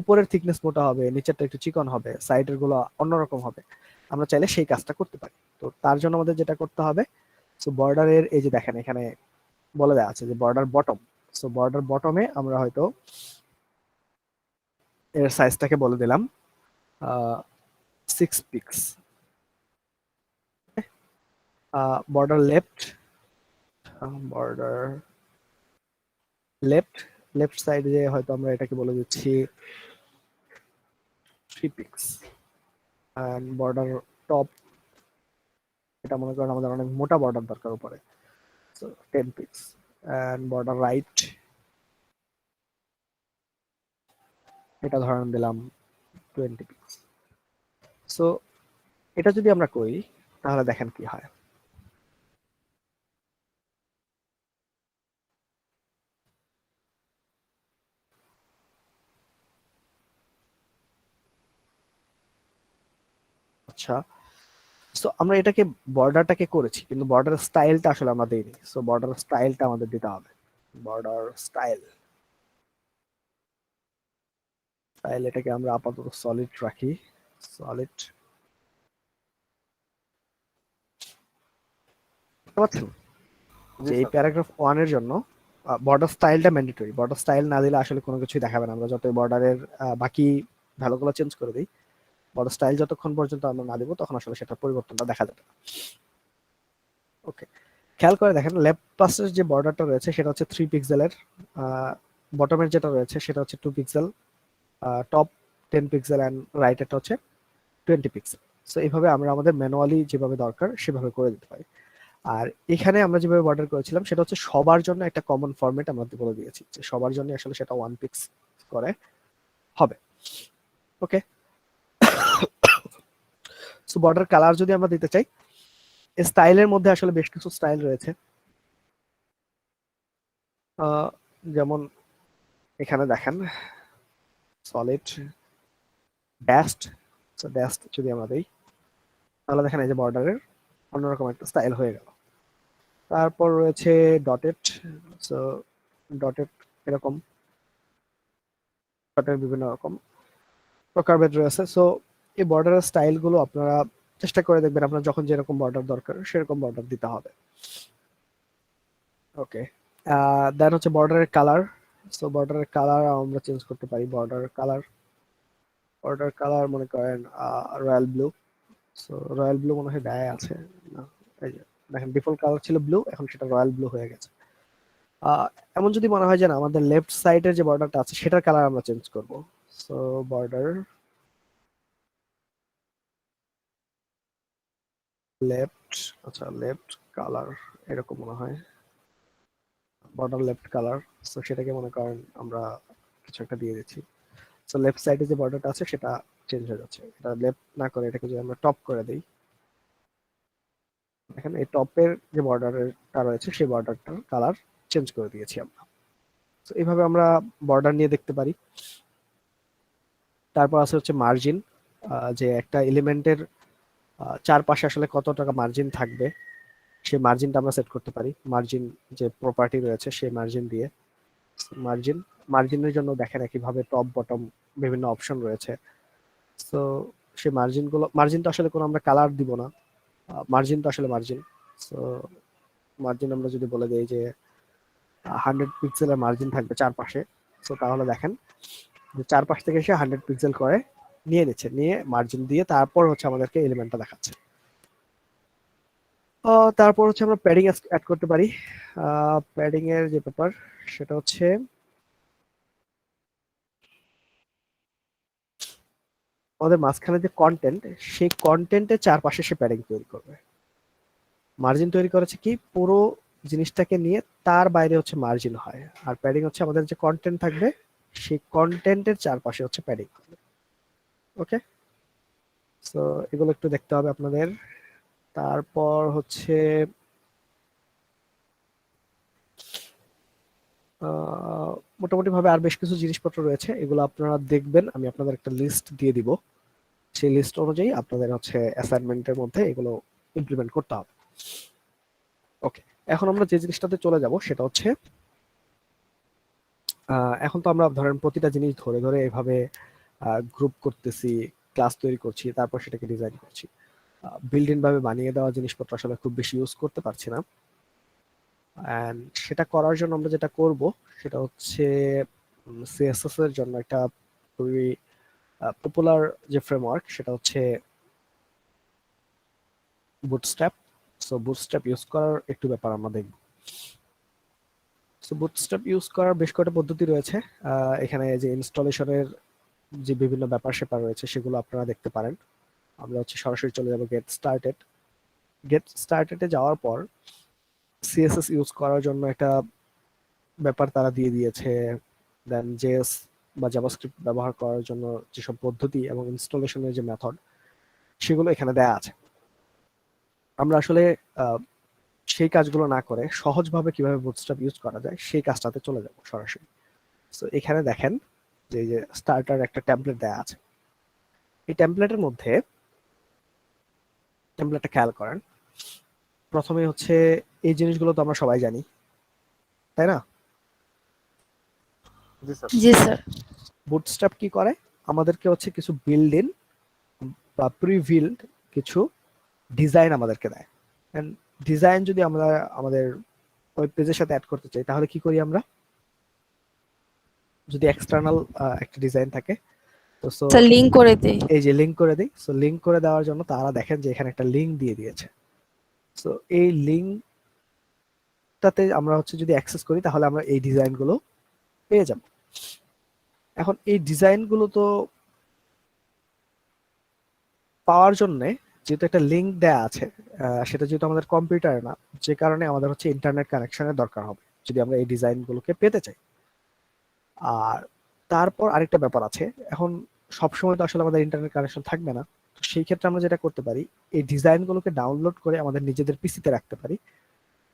উপরের থিকনেস মোটা হবে, নিচেরটা একটু চিকন হবে, সাইডের গুলো অন্যরকম হবে, আমরা চাইলে সেই কাজটা করতে পারি। তো তার জন্য আমাদের যেটা করতে হবে, সো বর্ডারের এই যে দেখেন এখানে বলে দেওয়া আছে যে বর্ডার বটম। সো বর্ডার বটমে আমরা হয়তো এর সাইজটাকে বলে দিলাম 6 pix. Border left, border left, left সাইডে হয়তো আমরা এটাকে বলে দিচ্ছি 3 পিক্স এন্ড বর্ডার টপ, এটা মনে করেন আমাদের অনেক মোটা বর্ডার দরকার উপরে, so 10 pix and border right, এটা ধরেন দিলাম 20 পিক্স। সো এটা যদি আমরা করি তাহলে দেখেন কি হয়। আচ্ছা, সো আমরা এটাকে বর্ডারটাকে করেছি কিন্তু বর্ডার স্টাইলটা আসলে আমরা দেইনি। সো বর্ডার স্টাইলটা আমাদের দিতে হবে। বর্ডার স্টাইল, স্টাইল এটাকে আমরা আপাতত সলিড রাখি, সলিড। বুঝতে পারছেন যে এই প্যারাগ্রাফ 1 এর জন্য বর্ডার স্টাইলটা ম্যান্ডেটরি। বর্ডার স্টাইল না দিলে আসলে কোনো কিছুই দেখাবে না। আমরা যত বর্ডারের বাকি ভ্যালুগুলো চেঞ্জ করে দিই, বর্ডার স্টাইল যতক্ষণ পর্যন্ত আমরা না দেবো তখন আসলে সেটার পরিবর্তনটা দেখা যাবে না। ওকে, খেয়াল করে দেখেন লেফট পাশের যে বর্ডারটা রয়েছে সেটা হচ্ছে 3 পিক্সেলের, বটমের যেটা রয়েছে সেটা হচ্ছে 2 পিক্সেল, টপ 10 পিক্সেল এন্ড রাইটেরটা হচ্ছে 20 পিক্সেল। সো এইভাবে আমরা আমাদের ম্যানুয়ালি যেভাবে দরকার সেভাবে করে দিতে পারি। আর এখানে আমরা যেভাবে বর্ডার করেছিলাম সেটা হচ্ছে সবার জন্য একটা কমন ফরম্যাট আমরা বলে দিয়েছি যে সবার জন্য আসলে সেটা 1 পিক্স করে হবে। ওকে, সো বর্ডার কালার যদি আমরা দিতে চাই, স্টাইলের মধ্যে আসলে বেশ কিছু স্টাইল রয়েছে। যেমন এখানে দেখেন সলিড ড্যাশড, সো ড্যাশড যদি আমরা দেই তাহলে দেখেন এই যে বর্ডারের অন্যরকম একটা স্টাইল হয়ে গেল। তারপর রয়েছে ডটেড, সো ডটেড এরকম, ডটের বিভিন্ন রকম প্রকারভেদ রয়েছে। সো এই বর্ডারের স্টাইল গুলো আপনারা চেষ্টা করে দেখবেন আপনার যখন যেরকম বর্ডার দরকার সেরকম বর্ডার দিতে হবে। ওকে, দেন হচ্ছে বর্ডারের কালার। সো বর্ডারের কালার আমরা চেঞ্জ করতে পারি। বর্ডার কালার, বর্ডার কালার মনে করেন royal blue. So royal blue মনে হয় দেয় আছে না, এই যে দেখেন ডিফল্ট কালার ছিল ব্লু, এখন সেটা রয়্যাল ব্লু হয়ে গেছে। এমন যদি মনে হয় যে না আমাদের লেফট সাইডের যে বর্ডারটা আছে সেটার কালার আমরা চেঞ্জ করব, সো বর্ডার লেফট, আচ্ছা লেফট কালার এরকম মনে হয়, বর্ডার লেফট কালার। সো সেটাকে মনে করেন আমরা কিছু একটা দিয়ে দিচ্ছি। সো লেফট সাইডে যে বর্ডারটা আছে সেটা চেঞ্জ হয়ে যাচ্ছে। এটা লেফট না করে এটাকে যদি আমরা টপ করে দিই, দেখেন এই টপের যে বর্ডারটা রয়েছে সেই বর্ডারটার কালার চেঞ্জ করে দিয়েছি আমরা। তো এইভাবে আমরা বর্ডার নিয়ে দেখতে পারি। তারপর আছে হচ্ছে মার্জিন, যে একটা এলিমেন্টের চারপাশে আসলে কত টাকা মার্জিন থাকবে সেই মার্জিনটা আমরা সেট করতে পারি। মার্জিন যে প্রপার্টি রয়েছে সেই মার্জিন দিয়ে, মার্জিন, মার্জিনের জন্য দেখেন একইভাবে টপ বটম বিভিন্ন অপশন রয়েছে। তো সেই মার্জিনগুলো, মার্জিন তো আসলে কোনো আমরা কালার দিব না, মার্জিন তো আসলে মার্জিন। সো মার্জিন আমরা যদি বলে দিই যে 100 পিক্সেলের মার্জিন থাকবে চারপাশে, সো তাহলে দেখেন যে চারপাশ থেকে সে 100 পিক্সেল করে নিয়ে নিচ্ছে, নিয়ে মার্জিন দিয়ে তারপর হচ্ছে আমাদেরকে এলিমেন্টটা দেখাচ্ছে। তারপর হচ্ছে আমরা প্যাডিং অ্যাড করতে পারি। প্যাডিং এর যে ব্যাপার সেটা হচ্ছে আমাদের মাঝখানে যে কন্টেন্ট সেই কন্টেন্টের চারপাশে সে প্যাডিং তৈরি করবে। মার্জিন তৈরি করেছে কি পুরো জিনিসটাকে নিয়ে, তার বাইরে হচ্ছে মার্জিন হয়, আর প্যাডিং হচ্ছে আমাদের যে কন্টেন্ট থাকবে সেই কন্টেন্টের চারপাশে হচ্ছে প্যাডিং হবে। ওকে, সো এগুলো একটু দেখতে হবে আপনাদের। তারপর হচ্ছে মোটামুটি ভাবে আর বেশ কিছু জিনিসপত্র রয়েছে, এগুলো আপনারা দেখবেন, আমি আপনাদের একটা লিস্ট দিয়ে দিব, সেই লিস্ট অনুযায়ী আপনাদের হচ্ছে অ্যাসাইনমেন্টের মধ্যে এগুলো ইমপ্লিমেন্ট করতে হবে। ওকে, এখন আমরা যে জিনিসটাতে চলে যাব সেটা হচ্ছে এখন তো আমরা ধরেন প্রতিটা জিনিস ধরে ধরে এভাবে গ্রুপ করতেছি, ক্লাস তৈরি করছি, তারপর সেটাকে ডিজাইন করছি। বিল্ড ইন ভাবে বানিয়ে দেওয়া জিনিসপত্র আসলে খুব বেশি ইউজ করতে পারছি না। এন্ড সেটা করার জন্য আমরা যেটা করব সেটা হচ্ছে সিএসএস এর জন্য একটা খুবই পপুলার যে ফ্রেমওয়ার্ক সেটা হচ্ছে বুটস্ট্র্যাপ। সো বুটস্ট্র্যাপ ইউজ করার একটু ব্যাপার আমরা দেখব। সো বুটস্ট্র্যাপ ইউজ করার বেশ কয়েকটা পদ্ধতি রয়েছে। এখানে যে ইনস্টলেশনের যে বিভিন্ন ব্যাপার স্যাপার রয়েছে সেগুলো আপনারা দেখতে পারেন। আমরা হচ্ছে সরাসরি চলে যাব গেট স্টার্টেড। গেট স্টার্টেডে যাওয়ার পর সিএসএস ইউজ করার জন্য একটা ব্যাপার তারা দিয়ে দিয়েছে। দেন জেএস বা জাভাস্ক্রিপ্ট ব্যবহার করার জন্য যেসব পদ্ধতি এবং ইনস্টলেশনের যে মেথড সেগুলো এখানে দেয়া আছে। আমরা আসলে আহ, সেই কাজগুলো না করে সহজভাবে কিভাবে বুটস্ট্র্যাপ ইউজ করা যায় সেই কাজটাতে চলে যাব সরাসরি। তো এখানে দেখেন যে এই যে স্টার্টার একটা টেমপ্লেট দেয়া আছে। এই টেমপ্লেটের মধ্যে টেমপ্লেটটা খেয়াল করেন, প্রথমে হচ্ছে এই জিনিসগুলো তো আমরা সবাই জানি, তাই না? জি স্যার। জি স্যার। বুটস্ট্র্যাপ কি করে, আমাদেরকে হচ্ছে কিছু বিল্ড ইন বা প্রিভিল্ড কিছু ডিজাইন আমাদেরকে দেয়। এন্ড ডিজাইন যদি আমরা আমাদের ওয়েব পেজের সাথে অ্যাড করতে চাই তাহলে কি করি আমরা, যদি এক্সটার্নাল একটা ডিজাইন থাকে তো স্যার লিংক করে দেই। এই যে লিংক করে দিই। সো লিংক করে দেওয়ার জন্য তারা দেখেন যে এখানে একটা লিংক দিয়ে দিয়েছে। সো এই লিংকটাতে আমরা হচ্ছে যদি অ্যাক্সেস করি তাহলে আমরা এই ডিজাইনগুলো পেয়ে যাব। এখন এই ডিজাইনগুলো তো পাওয়ার জন্য যেহেতু একটা লিংক দেয়া আছে, সেটা যেহেতু আমাদের কম্পিউটারে না, যে কারণে আমাদের হচ্ছে ইন্টারনেট কানেকশনের দরকার হবে যদি আমরা এই ডিজাইনগুলোকে পেতে চাই। আর তারপর আরেকটা ব্যাপার আছে, এখন সবসময় তো আসলে আমাদের ইন্টারনেট কানেকশন থাকবে না। তো সেই ক্ষেত্রে আমরা যেটা করতে পারি, এই ডিজাইনগুলোকে ডাউনলোড করে আমাদের নিজেদের পিসিতে রাখতে পারি।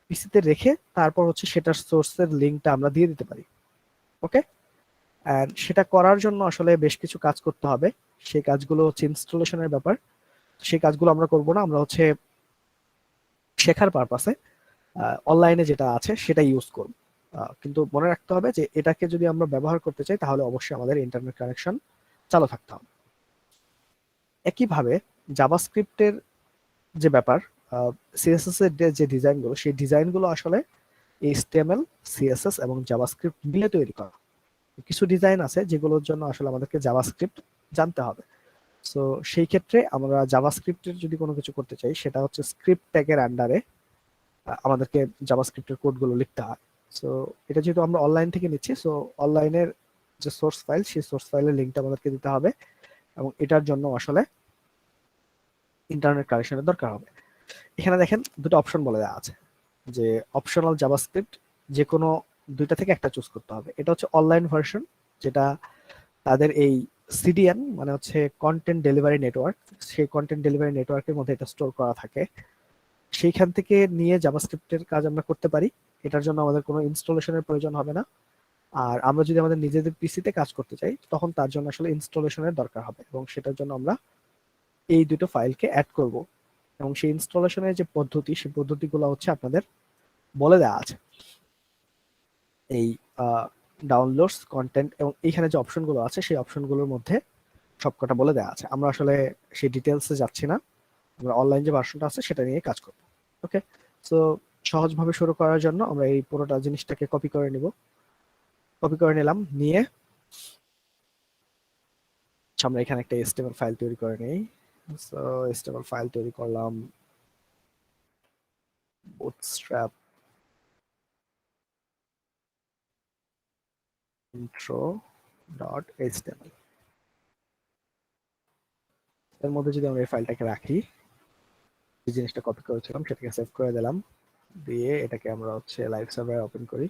পিসিতে রেখে তারপর হচ্ছে সেটার সোর্সের লিঙ্কটা আমরা দিয়ে দিতে পারি। ওকে, অ্যান্ড সেটা করার জন্য আসলে বেশ কিছু কাজ করতে হবে। সেই কাজগুলো হচ্ছে ইনস্টলেশনের ব্যাপার। সেই কাজগুলো আমরা করব না, আমরা হচ্ছে শেখার পারপাসে অনলাইনে যেটা আছে সেটা ইউজ করব। কিন্তু মনে রাখতে হবে যে এটাকে যদি আমরা ব্যবহার করতে চাই তাহলে অবশ্যই আমাদের ইন্টারনেট কানেকশন চালু থাকতে হবে। একইভাবে জাভাস্ক্রিপ্টের যে ব্যাপার, সিএসএস এর যে ডিজাইনগুলো, সেই ডিজাইনগুলো আসলে এইচটিএমএল, সিএসএস এবং জাভাস্ক্রিপ্ট মিলে তৈরি করা। কিছু ডিজাইন আছে যেগুলোর জন্য আসলে আমাদেরকে জাভাস্ক্রিপ্ট জানতে হবে। সো সেই ক্ষেত্রে আমরা জাভাস্ক্রিপ্টের যদি কোনো কিছু করতে চাই সেটা হচ্ছে স্ক্রিপ্ট ট্যাগের আন্ডারে আমাদেরকে জাভাস্ক্রিপ্টের কোডগুলো লিখতে হয়। সো এটা যেহেতু আমরা অনলাইন থেকে নিচ্ছি, সো অনলাইনের যে সোর্স ফাইল সেই সোর্স ফাইলের লিঙ্কটা আমাদেরকে দিতে হবে এবং এটার জন্য আসলে ইন্টারনেট কানেকশনের দরকার হবে। এখানে দেখেন দুটো অপশন বলে দেওয়া আছে যে অপশনাল জাভাস্ক্রিপ্ট, যে কোনো দুইটা থেকে একটা চুজ করতে হবে। এটা হচ্ছে অনলাইন ভার্সন, যেটা তাদের এই সিডিএন মানে হচ্ছে কন্টেন্ট ডেলিভারি নেটওয়ার্ক, সেই কন্টেন্ট ডেলিভারি নেটওয়ার্কের মধ্যে এটা স্টোর করা থাকে। সেইখান থেকে নিয়ে জাভাস্ক্রিপ্টের কাজ আমরা করতে পারি। এটার জন্য আমাদের কোনো ইনস্টলেশনের প্রয়োজন হবে না। আর আমরা যদি আমাদের নিজেদের পিসিতে কাজ করতে চাই তখন তার জন্য আসলে ইনস্টলেশনের দরকার হবে এবং সেটার জন্য আমরা এই দুটো ফাইলকে অ্যাড করব এবং সেই ইনস্টলেশনের যে পদ্ধতি সেই পদ্ধতিগুলো হচ্ছে আপনাদের বলে দেওয়া আছে এই ডাউনলোডস, কন্টেন্ট এবং এইখানে যে অপশনগুলো আছে সেই অপশনগুলোর মধ্যে সবকটা বলে দেওয়া আছে। আমরা আসলে সেই ডিটেলসে যাচ্ছি না, আমরা অনলাইন যে ভার্সনটা আছে সেটা নিয়ে কাজ করব। ওকে, সো সহজভাবে শুরু করার জন্য আমরা এই পুরোটা জিনিসটাকে কপি করে নিব। কপি করে নিলাম, নিয়ে আমরা এখানে একটা HTML ফাইল তৈরি করে নিই। সো HTML ফাইল তৈরি করলাম, bootstrap intro.html। এর মধ্যে যদি আমরা এই ফাইলটাকে রাখি, যে জিনিসটা কপি করেছিলাম সেটাকে সেভ করে দিলাম, দিয়ে এটাকে আমরা হচ্ছে লাইভ সার্ভারে ওপেন করি।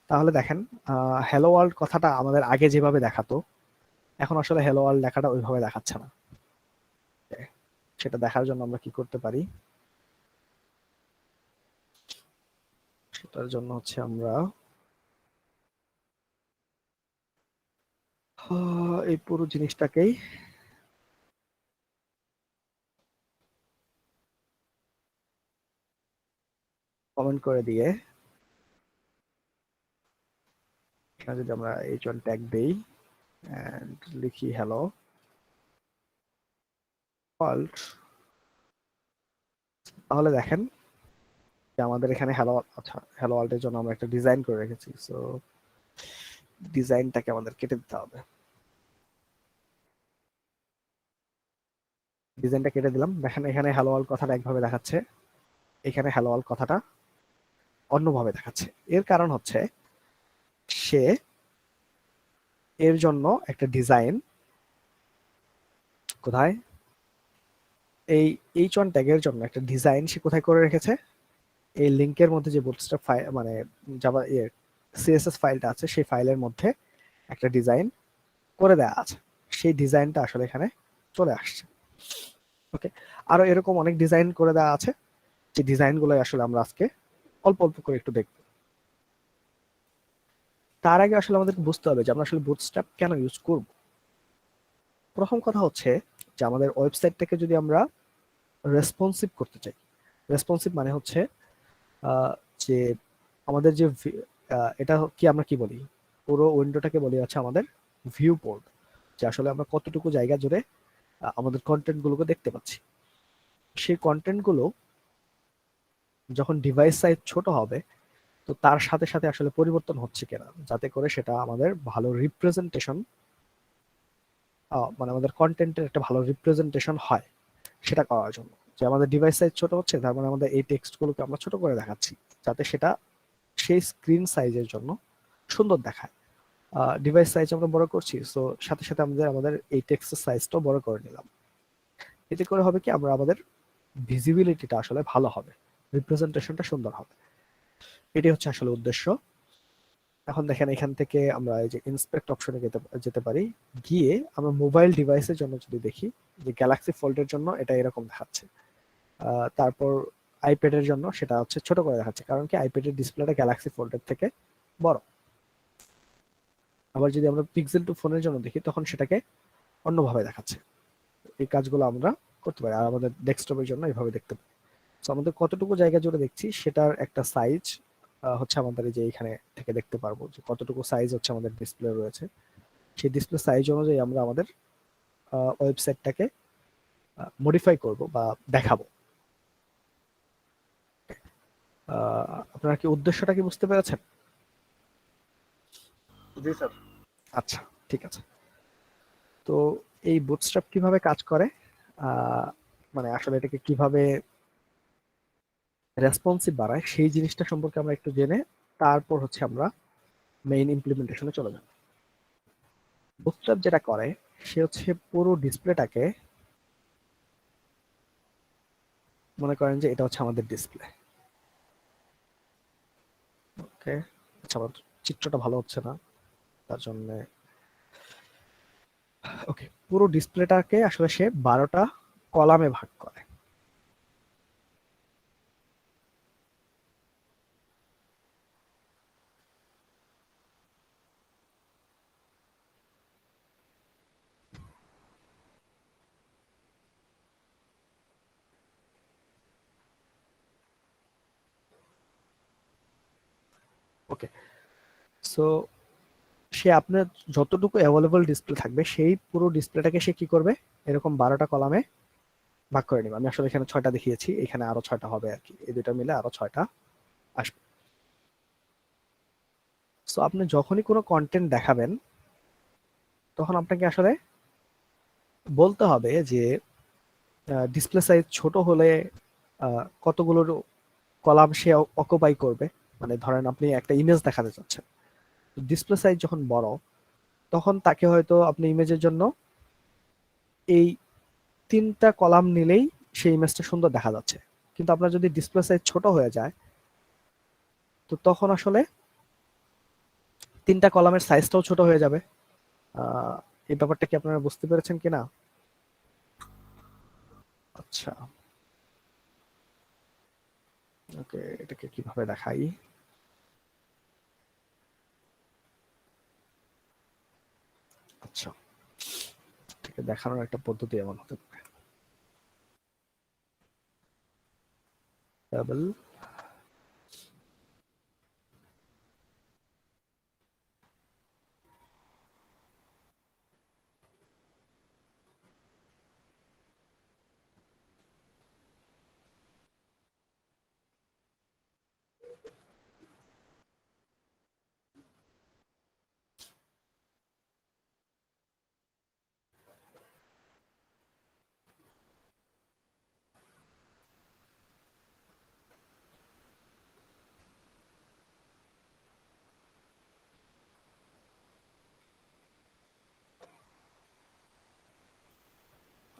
তাহলে দেখেন হ্যালো ওয়ার্ল্ড কথাটা আমাদের আগে যেভাবে দেখাতো এখন আসলে হ্যালো ওয়ার্ল্ড লেখাটা ওইভাবে দেখাচ্ছে না। সেটা দেখার জন্য আমরা কি করতে পারি, সেটার জন্য হচ্ছে আমরা এই পুরো জিনিসটাকেই কমেন্ট করে দিয়ে এখানে যদি আমরা h1 ট্যাগ দেই এন্ড লিখি হ্যালো ওয়ার্ল্ড, তাহলে দেখেন যে আমাদের এখানে হ্যালো, আচ্ছা হ্যালো ওয়ার্ল্ডের জন্য আমরা একটা ডিজাইন করে রেখেছি। সো ডিজাইনটাকে আমাদের কেটে দিতে হবে। ডিজাইনটা কেটে দিলাম। দেখেন এখানে হ্যালো ওয়ার্ল্ড কথাটা একভাবে দেখাচ্ছে, এখানে হ্যালো ওয়ার্ল্ড কথাটা অন্যভাবে দেখাচ্ছে। এর কারণ হচ্ছে সে এর জন্য একটা ডিজাইন কোথায়, এই H1 ট্যাগের জন্য একটা ডিজাইন সে কোথায় করে রেখেছে, এই লিংকের মধ্যে যে বুটস্ট্র্যাপ ফাইল মানে জাভা সিএসএস ফাইলটা আছে সেই ফাইলের মধ্যে একটা ডিজাইন করে দেওয়া আছে, সেই ডিজাইনটা আসলে এখানে চলে আসছে। ওকে, আরো এরকম অনেক ডিজাইন করে দেওয়া আছে, যে ডিজাইনগুলো আসলে আমরা আজকে অল্প অল্প করে একটু দেখব। তার আগে আসলে আমাদের বুঝতে হবে যে আমরা আসলে বুটস্ট্র্যাপ কেন ইউজ করব। প্রথম কথা হচ্ছে যে আমাদের ওয়েবসাইটটাকে যদি আমরা রেসপন্সিভ করতে চাই, রেসপন্সিভ মানে হচ্ছে যে আমাদের যে এটা কি আমরা কি বলি, পুরো উইন্ডোটাকে বলি হচ্ছে আমাদের ভিউ পোর্ট, যে আসলে আমরা কতটুকু জায়গা জুড়ে আমাদের কন্টেন্ট গুলোকে দেখতে পাচ্ছি। সেই কন্টেন্ট গুলো যখন ডিভাইস সাইজ ছোট হবে, তো তার সাথে সাথে আসলে পরিবর্তন হচ্ছে কিনা, যাতে করে সেটা আমাদের ভালো রিপ্রেজেন্টেশন, মানে আমাদের কন্টেন্টের একটা ভালো রিপ্রেজেন্টেশন হয়, সেটা করার জন্য। যে আমাদের ডিভাইস সাইজ ছোট হচ্ছে, তার মানে আমাদের এই টেক্সট গুলোকে আমরা ছোট করে দেখাচ্ছি, যাতে সেটা সেই স্ক্রিন সাইজের জন্য সুন্দর দেখায়। ডিভাইস সাইজ আমরা বড় করছি, সো সাথে সাথে আমাদের এই টেক্সটের সাইজটাও বড় করে নিলাম। এতে করে হবে কি, আমরা আমাদের ভিজিবিলিটিটা আসলে ভালো হবে, রিপ্রেজেন্টেশনটা সুন্দর হবে। এটি হচ্ছে আসলে উদ্দেশ্য। এখন দেখেন এখান থেকে আমরা এই যে ইন্সপেক্ট অপশনে যেতে পারি, গিয়ে আমরা মোবাইল ডিভাইসের জন্য যদি দেখি, যে গ্যালাক্সি ফোল্ডের জন্য এটা এরকম দেখাচ্ছে, তারপর আইপ্যাডের জন্য সেটা হচ্ছে ছোট করে দেখাচ্ছে, কারণ কি আইপ্যাডের ডিসপ্লেটা গ্যালাক্সি ফোল্ডের থেকে বড়। আবার যদি আমরা পিক্সেল টু ফোনের জন্য দেখি, তখন সেটাকে অন্যভাবে দেখাচ্ছে। এই কাজগুলো আমরা করতে পারি, আর আমাদের ডেস্কটপের জন্য এইভাবে দেখতে পারি। তো আমাদের কতটুকু জায়গা জুড়ে দেখছি সেটার একটা সাইজ হচ্ছে আমাদের এই যে এখানে থেকে দেখতে পারবো, যে কতটুকু সাইজ হচ্ছে আমাদের ডিসপ্লে রয়েছে। সেই ডিসপ্লে সাইজ অনুযায়ী আমরা আমাদের ওয়েবসাইটটাকে মডিফাই করব বা দেখাবো। আপনারা কি উদ্দেশ্যটা কি বুঝতে পেরেছেন? জি স্যার। আচ্ছা, ঠিক আছে। তো এই বুটস্ট্র্যাপ কিভাবে কাজ করে, মানে আসলে এটাকে কিভাবে রেসপন্সিভ বাড়ায়, সেই জিনিসটা সম্পর্কে আমরা একটু জেনে তারপর হচ্ছে আমরা মেইন ইমপ্লিমেন্টেশনে চলে যাব। বুটস্ট্র্যাপ যেটা করে, সে হচ্ছে পুরো ডিসপ্লেটাকে, মনে করেন যে এটা হচ্ছে আমাদের ডিসপ্লে। ওকে, আচ্ছা, আমার চিত্রটা ভালো হচ্ছে না, তার জন্য ওকে, পুরো ডিসপ্লেটাকে আসলে সে 12টা কলামে ভাগ করে। ওকে, সো সে আপনার যতটুকু অ্যাভেলেবল ডিসপ্লে থাকবে, সেই পুরো ডিসপ্লেটাকে সে কি করবে, এরকম 12টা কলামে ভাগ করে নিবে। আমি আসলে এখানে 6টা দেখিয়েছি, এখানে আরো 6টা হবে আর কি, এই দুটো মিলে আরো 6টা আসবে। সো আপনি যখনই কোনো কন্টেন্ট দেখাবেন, তখন আপনাকে আসলে বলতে হবে যে ডিসপ্লে সাইজ ছোট হলে কতগুলো কলাম সে অকুপাই করবে। মানে ধরেন আপনি একটা ইমেজ দেখাতে চাচ্ছেন, ডিসপ্লে সাইজ যখন বড়, তখন তাকে হয়তো আপনি ইমেজের জন্য এই 3টা কলাম নিলেই সেই ইমেজটা সুন্দর দেখা যাচ্ছে। কিন্তু আপনার যদি ডিসপ্লে সাইজ ছোট হয়ে যায়, তো তখন আসলে 3টা কলামের সাইজটাও ছোট হয়ে যাবে। আহ এই ব্যাপারটা কি আপনারা বুঝতে পেরেছেন কিনা? আচ্ছা, ওকে, এটাকে কিভাবে দেখাই? আচ্ছা, এটাকে দেখানোর একটা পদ্ধতি এমন হতে পারে, টেবিল।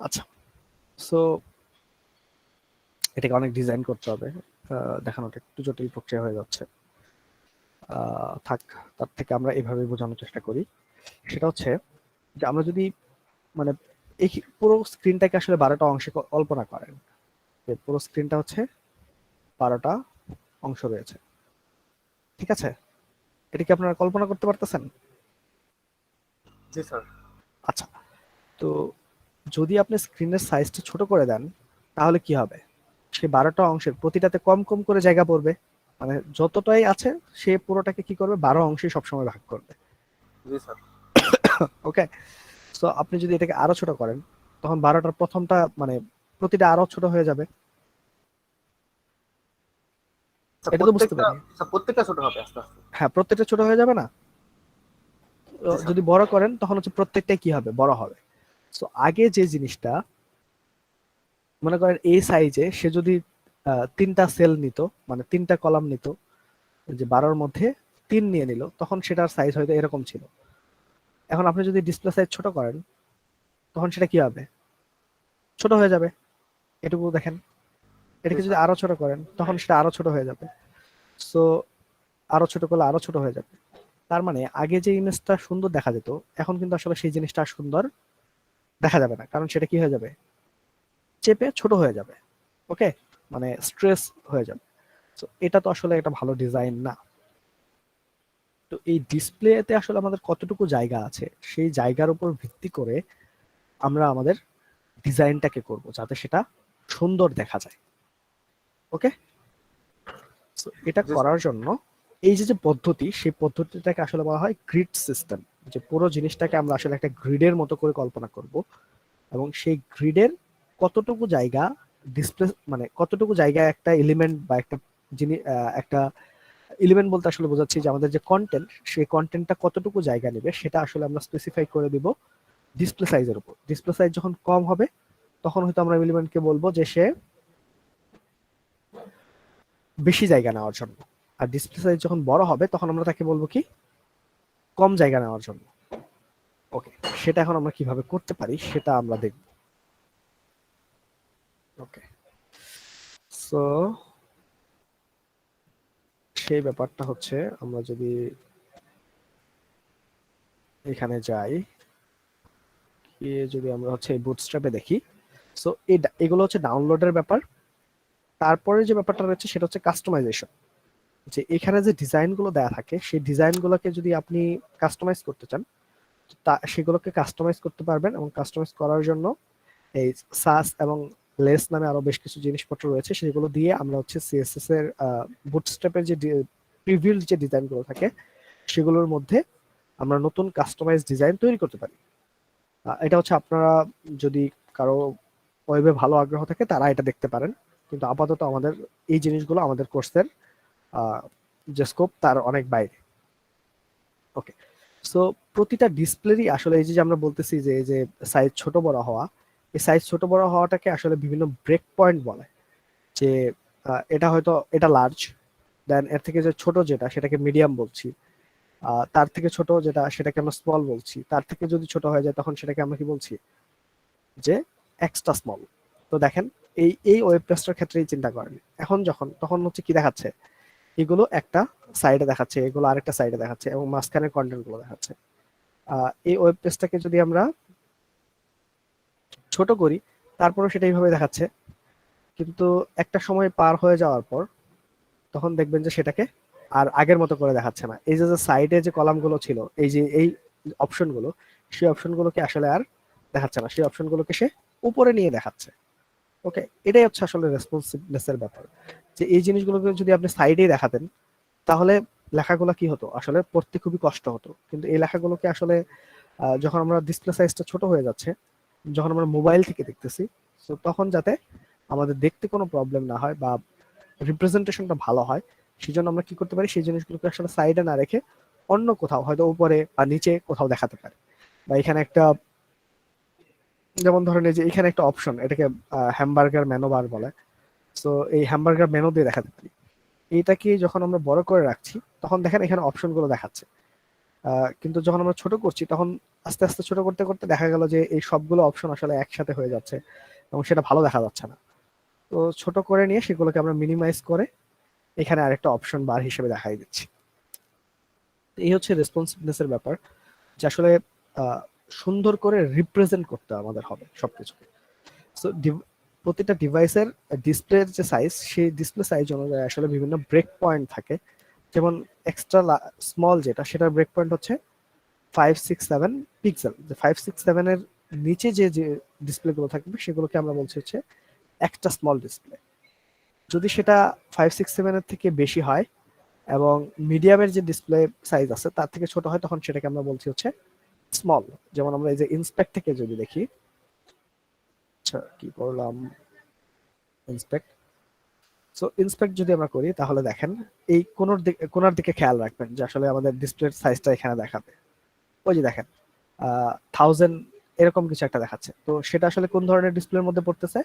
আচ্ছা, সো এটাকে অনেক ডিজাইন করতে হবে, দেখানোটা একটু জটিল প্রক্রিয়া হয়ে যাচ্ছে। থাক, তার থেকে আমরা এভাবে বোঝানোর চেষ্টা করি। সেটা হচ্ছে যে আমরা যদি মানে এই পুরো স্ক্রিনটাকে আসলে 12টা অংশে কল্পনা করেন, যে পুরো স্ক্রিনটা হচ্ছে 12টা অংশ রয়েছে, ঠিক আছে? এটা কি আপনারা কল্পনা করতে পারতেছেন? জি স্যার। আচ্ছা, তো যদি আপনি স্ক্রিনের সাইজটা ছোট করে দেন তাহলে কি হবে? সেই 12টা অংশের প্রতিটাতে কম কম করে জায়গা পড়বে, মানে যতটাই আছে সে পুরোটাকে কি করবে, 12 অংশে সবসময় ভাগ করবে। জি স্যার। ওকে, তো আপনি যদি এটাকে আরো ছোট করেন তখন 12টার প্রথমটা মানে প্রতিটা আরো ছোট হয়ে যাবে। স্যার, এটা তো বুঝতে পারি। প্রত্যেকটা ছোট হবে আস্তে আস্তে। হ্যাঁ, প্রত্যেকটা ছোট হয়ে যাবে না? তো জি স্যার। যদি বড় করেন তখন হচ্ছে প্রত্যেকটাই কি হবে, বড় হবে। তো আগে যে জিনিসটা মনে করেন এই সাইজে সে যদি 3টা সেল নিত, মানে 3টা কলাম নিত, যে 12র মধ্যে 3 নিয়ে নিল, তখন সেটার সাইজ হয়তো এরকম ছিল। এখন আপনি যদি ডিসপ্লে সাইজ ছোট করেন তখন সেটা কি হবে, ছোট হয়ে যাবে। এটুকু দেখেন, এটাকে যদি আরো ছোট করেন তখন সেটা আরো ছোট হয়ে যাবে। সো আরো ছোট করলে আরো ছোট হয়ে যাবে। তার মানে আগে যে ইমেজটা সুন্দর দেখা যেত এখন কিন্তু আসলে সেই জিনিসটা আর সুন্দর দেখা যাবে না, কারণ সেটা কি হয়ে যাবে, চেপে ছোট হয়ে যাবে। ওকে, মানে স্ট্রেস হয়ে যাবে। তো এটা তো আসলে একটা ভালো ডিজাইন না। তো এই ডিসপ্লেতে আসলে আমাদের কতটুকু জায়গা আছে সেই জায়গার উপর ভিত্তি করে আমরা আমাদের ডিজাইনটাকে করব যাতে সেটা সুন্দর দেখা যায়। ওকে, তো এটা জি স্যার। করার জন্য এই যে যে পদ্ধতি, সেই পদ্ধতিটাকে আসলে বলা হয় গ্রিড সিস্টেম। যে পুরো জিনিসটাকে আমরা আসলে একটা গ্রিডের মতো করে কল্পনা করব, এবং সেই গ্রিডের কতটুকু জায়গা ডিসপ্লে, মানে কতটুকু জায়গায় একটা এলিমেন্ট বা একটা জিনিস, একটা এলিমেন্ট বলতে আসলে বোঝাচ্ছি যে আমাদের যে কন্টেন্ট, সেই কন্টেন্টটা কতটুকু জায়গা নেবে সেটা আসলে আমরা স্পেসিফাই করে দিব ডিসপ্লে সাইজের উপর। ডিসপ্লে সাইজ যখন কম হবে তখন হয়তো আমরা এলিমেন্টকে বলবো যে সে বেশি জায়গা নেওয়ার জন্য, আর ডিসপ্লে সাইজ যখন বড় হবে তখন আমরা তাকে বলবো কি, কম জায়গা নেওয়ার জন্য। ওকে, সেটা এখন আমরা কিভাবে করতে পারি সেটা আমরা দেখব। ওকে, সো সেই ব্যাপারটা হচ্ছে আমরা যদি এখানে যাই, গিয়ে যদি আমরা হচ্ছে বুটস্ট্র্যাপে দেখি, সো এগুলো হচ্ছে ডাউনলোডের ব্যাপার। তারপরে যে ব্যাপারটা রয়েছে সেটা হচ্ছে কাস্টমাইজেশন। যে এখানে যে ডিজাইন গুলো দেওয়া থাকে সেই ডিজাইন গুলোকে যদি আপনি কাস্টমাইজ করতে চান, তা সেগুলোকে কাস্টমাইজ করতে পারবেন। এবং কাস্টমাইজ করার জন্য এই সাস এবং লেস নামে আরো বেশ কিছু জিনিসপত্র রয়েছে, সেগুলো দিয়ে আমরা হচ্ছে সিএসএস এর বুটস্ট্র্যাপের যে প্রিভিউড যে ডিজাইন গুলো থাকে সেগুলোর মধ্যে আমরা নতুন কাস্টমাইজ ডিজাইন তৈরি করতে পারি। এটা হচ্ছে আপনারা যদি কারো ওয়েবে ভালো আগ্রহ থাকে তারা এটা দেখতে পারেন, কিন্তু আপাতত আমাদের এই জিনিসগুলো আমাদের কোর্সের যে স্কোপ তার অনেক বাইরে। ওকে, সো প্রতিটা ডিসপ্লেরই আসলে এই যে আমরা বলতেছি যে এই যে সাইজ ছোট বড় হওয়া, এই সাইজ ছোট বড় হওয়াটাকে আসলে বিভিন্ন ব্রেক পয়েন্ট বলে। যে এটা হয়তো এটা লার্জ, দেন এর থেকে যে ছোট যেটা সেটাকে মিডিয়াম বলছি, তার থেকে ছোট যেটা সেটাকে আমরা স্মল বলছি, তার থেকে যদি ছোট হয়ে যায় তখন সেটাকে আমরা কি বলছি, যে এক্সট্রা স্মল। তো দেখেন এই এই ওয়েব পেজটার ক্ষেত্রেই চিন্তা করেন, এখন যখন তখন হচ্ছে কি দেখাচ্ছে, এগুলো একটা সাইডে দেখাচ্ছে, এগুলো আরেকটা সাইডে দেখাচ্ছে, এবং মাঝখানের কন্টেন্ট গুলো দেখাচ্ছে। এই ওয়েব পেজটাকে যদি আমরা ছোট করি তারপরে সেটা এইভাবে দেখাচ্ছে, কিন্তু একটা সময় পার হয়ে যাওয়ার পর তখন দেখবেন যে সেটাকে আর আগের মতো করে দেখাচ্ছে না। এই যে সাইডে যে কলাম গুলো ছিল, এই যে এই অপশন গুলো, সেই অপশন গুলোকে আসলে আর দেখাচ্ছে না, সেই অপশন গুলোকে সে উপরে নিয়ে দেখাচ্ছে। ওকে, এটাই হচ্ছে আসলে রেসপন্সিভনেস এর ব্যাপার। যে এই জিনিসগুলোকে যদি আপনি সাইডেই দেখাতেন তাহলে লেখাগুলো কি হতো, আসলে পড়তে খুবই কষ্ট হতো। কিন্তু এই লেখাগুলোকে আসলে যখন আমরা ডিসপ্লে সাইজটা ছোট হয়ে যাচ্ছে, যখন আমরা মোবাইল থেকে দেখতেছি, তো তখন যাতে আমাদের দেখতে কোনো প্রবলেম না হয় বা রিপ্রেজেন্টেশনটা ভালো হয়, সেই জন্য আমরা কি করতে পারি, সেই জিনিসগুলোকে আসলে সাইডে না রেখে অন্য কোথাও হয়তো উপরে বা নিচে কোথাও দেখাতে পারি। বা এখানে একটা, যেমন ধরেন এই যে এখানে একটা অপশন, এটাকে হ্যামবার্গার মেনু বার বলে, তো এই হ্যামবার্গার মেনু দিয়ে দেখাতে পারি। এইটাকে যখন আমরা বড় করে রাখছি তখন দেখেন এখানে অপশন গুলো দেখাচ্ছে। কিন্তু যখন আমরা ছোট করছি তখন আস্তে আস্তে ছোট করতে করতে দেখা গেল যে এই সবগুলো অপশন আসলে একসাথে হয়ে যাচ্ছে এবং সেটা ভালো দেখা যাচ্ছে না। তো ছোট করে নিয়ে সেগুলোকে আমরা মিনিমাইজ করে এখানে আরেকটা অপশন বার হিসেবে দেখাই দিচ্ছি। তো এই হচ্ছে রেসপন্সিভনেস এর ব্যাপার, যে আসলে আহ, সুন্দর করে রিপ্রেজেন্ট করতে আমাদের হবে সবকিছুকে। সো প্রতিটা ডিভাইসের ডিসপ্লের যে সাইজ, সেই ডিসপ্লে সাইজ অনুযায়ী আসলে বিভিন্ন ব্রেক পয়েন্ট থাকে। যেমন এক্সট্রা স্মল যেটা, সেটার ব্রেক পয়েন্ট হচ্ছে 567 পিক্সেল। যে 567 এর নিচে যে যে ডিসপ্লে গুলো থাকবে সেগুলোকে আমরা বলছি হচ্ছে একটা স্মল ডিসপ্লে। যদি সেটা 567 এর থেকে বেশি হয় এবং মিডিয়ামের যে ডিসপ্লে সাইজ আছে তার থেকে ছোট হয়, তখন সেটাকে আমরা বলছি হচ্ছে স্মল। যেমন আমরা এই যে ইন্সপেক্ট থেকে যদি দেখি, আচ্ছা কি করলাম, ইন্সপেক্ট। সো ইন্সপেক্ট যদি আমরা করি তাহলে দেখেন এই কোনার দিকে খেয়াল রাখবেন যে আসলে আমাদের ডিসপ্লের সাইজটা এখানে দেখাবে। ওই যে দেখেন 1000 এরকম কিছু একটা দেখাচ্ছে। তো সেটা আসলে কোন ধরনের ডিসপ্লের মধ্যে পড়তেছে?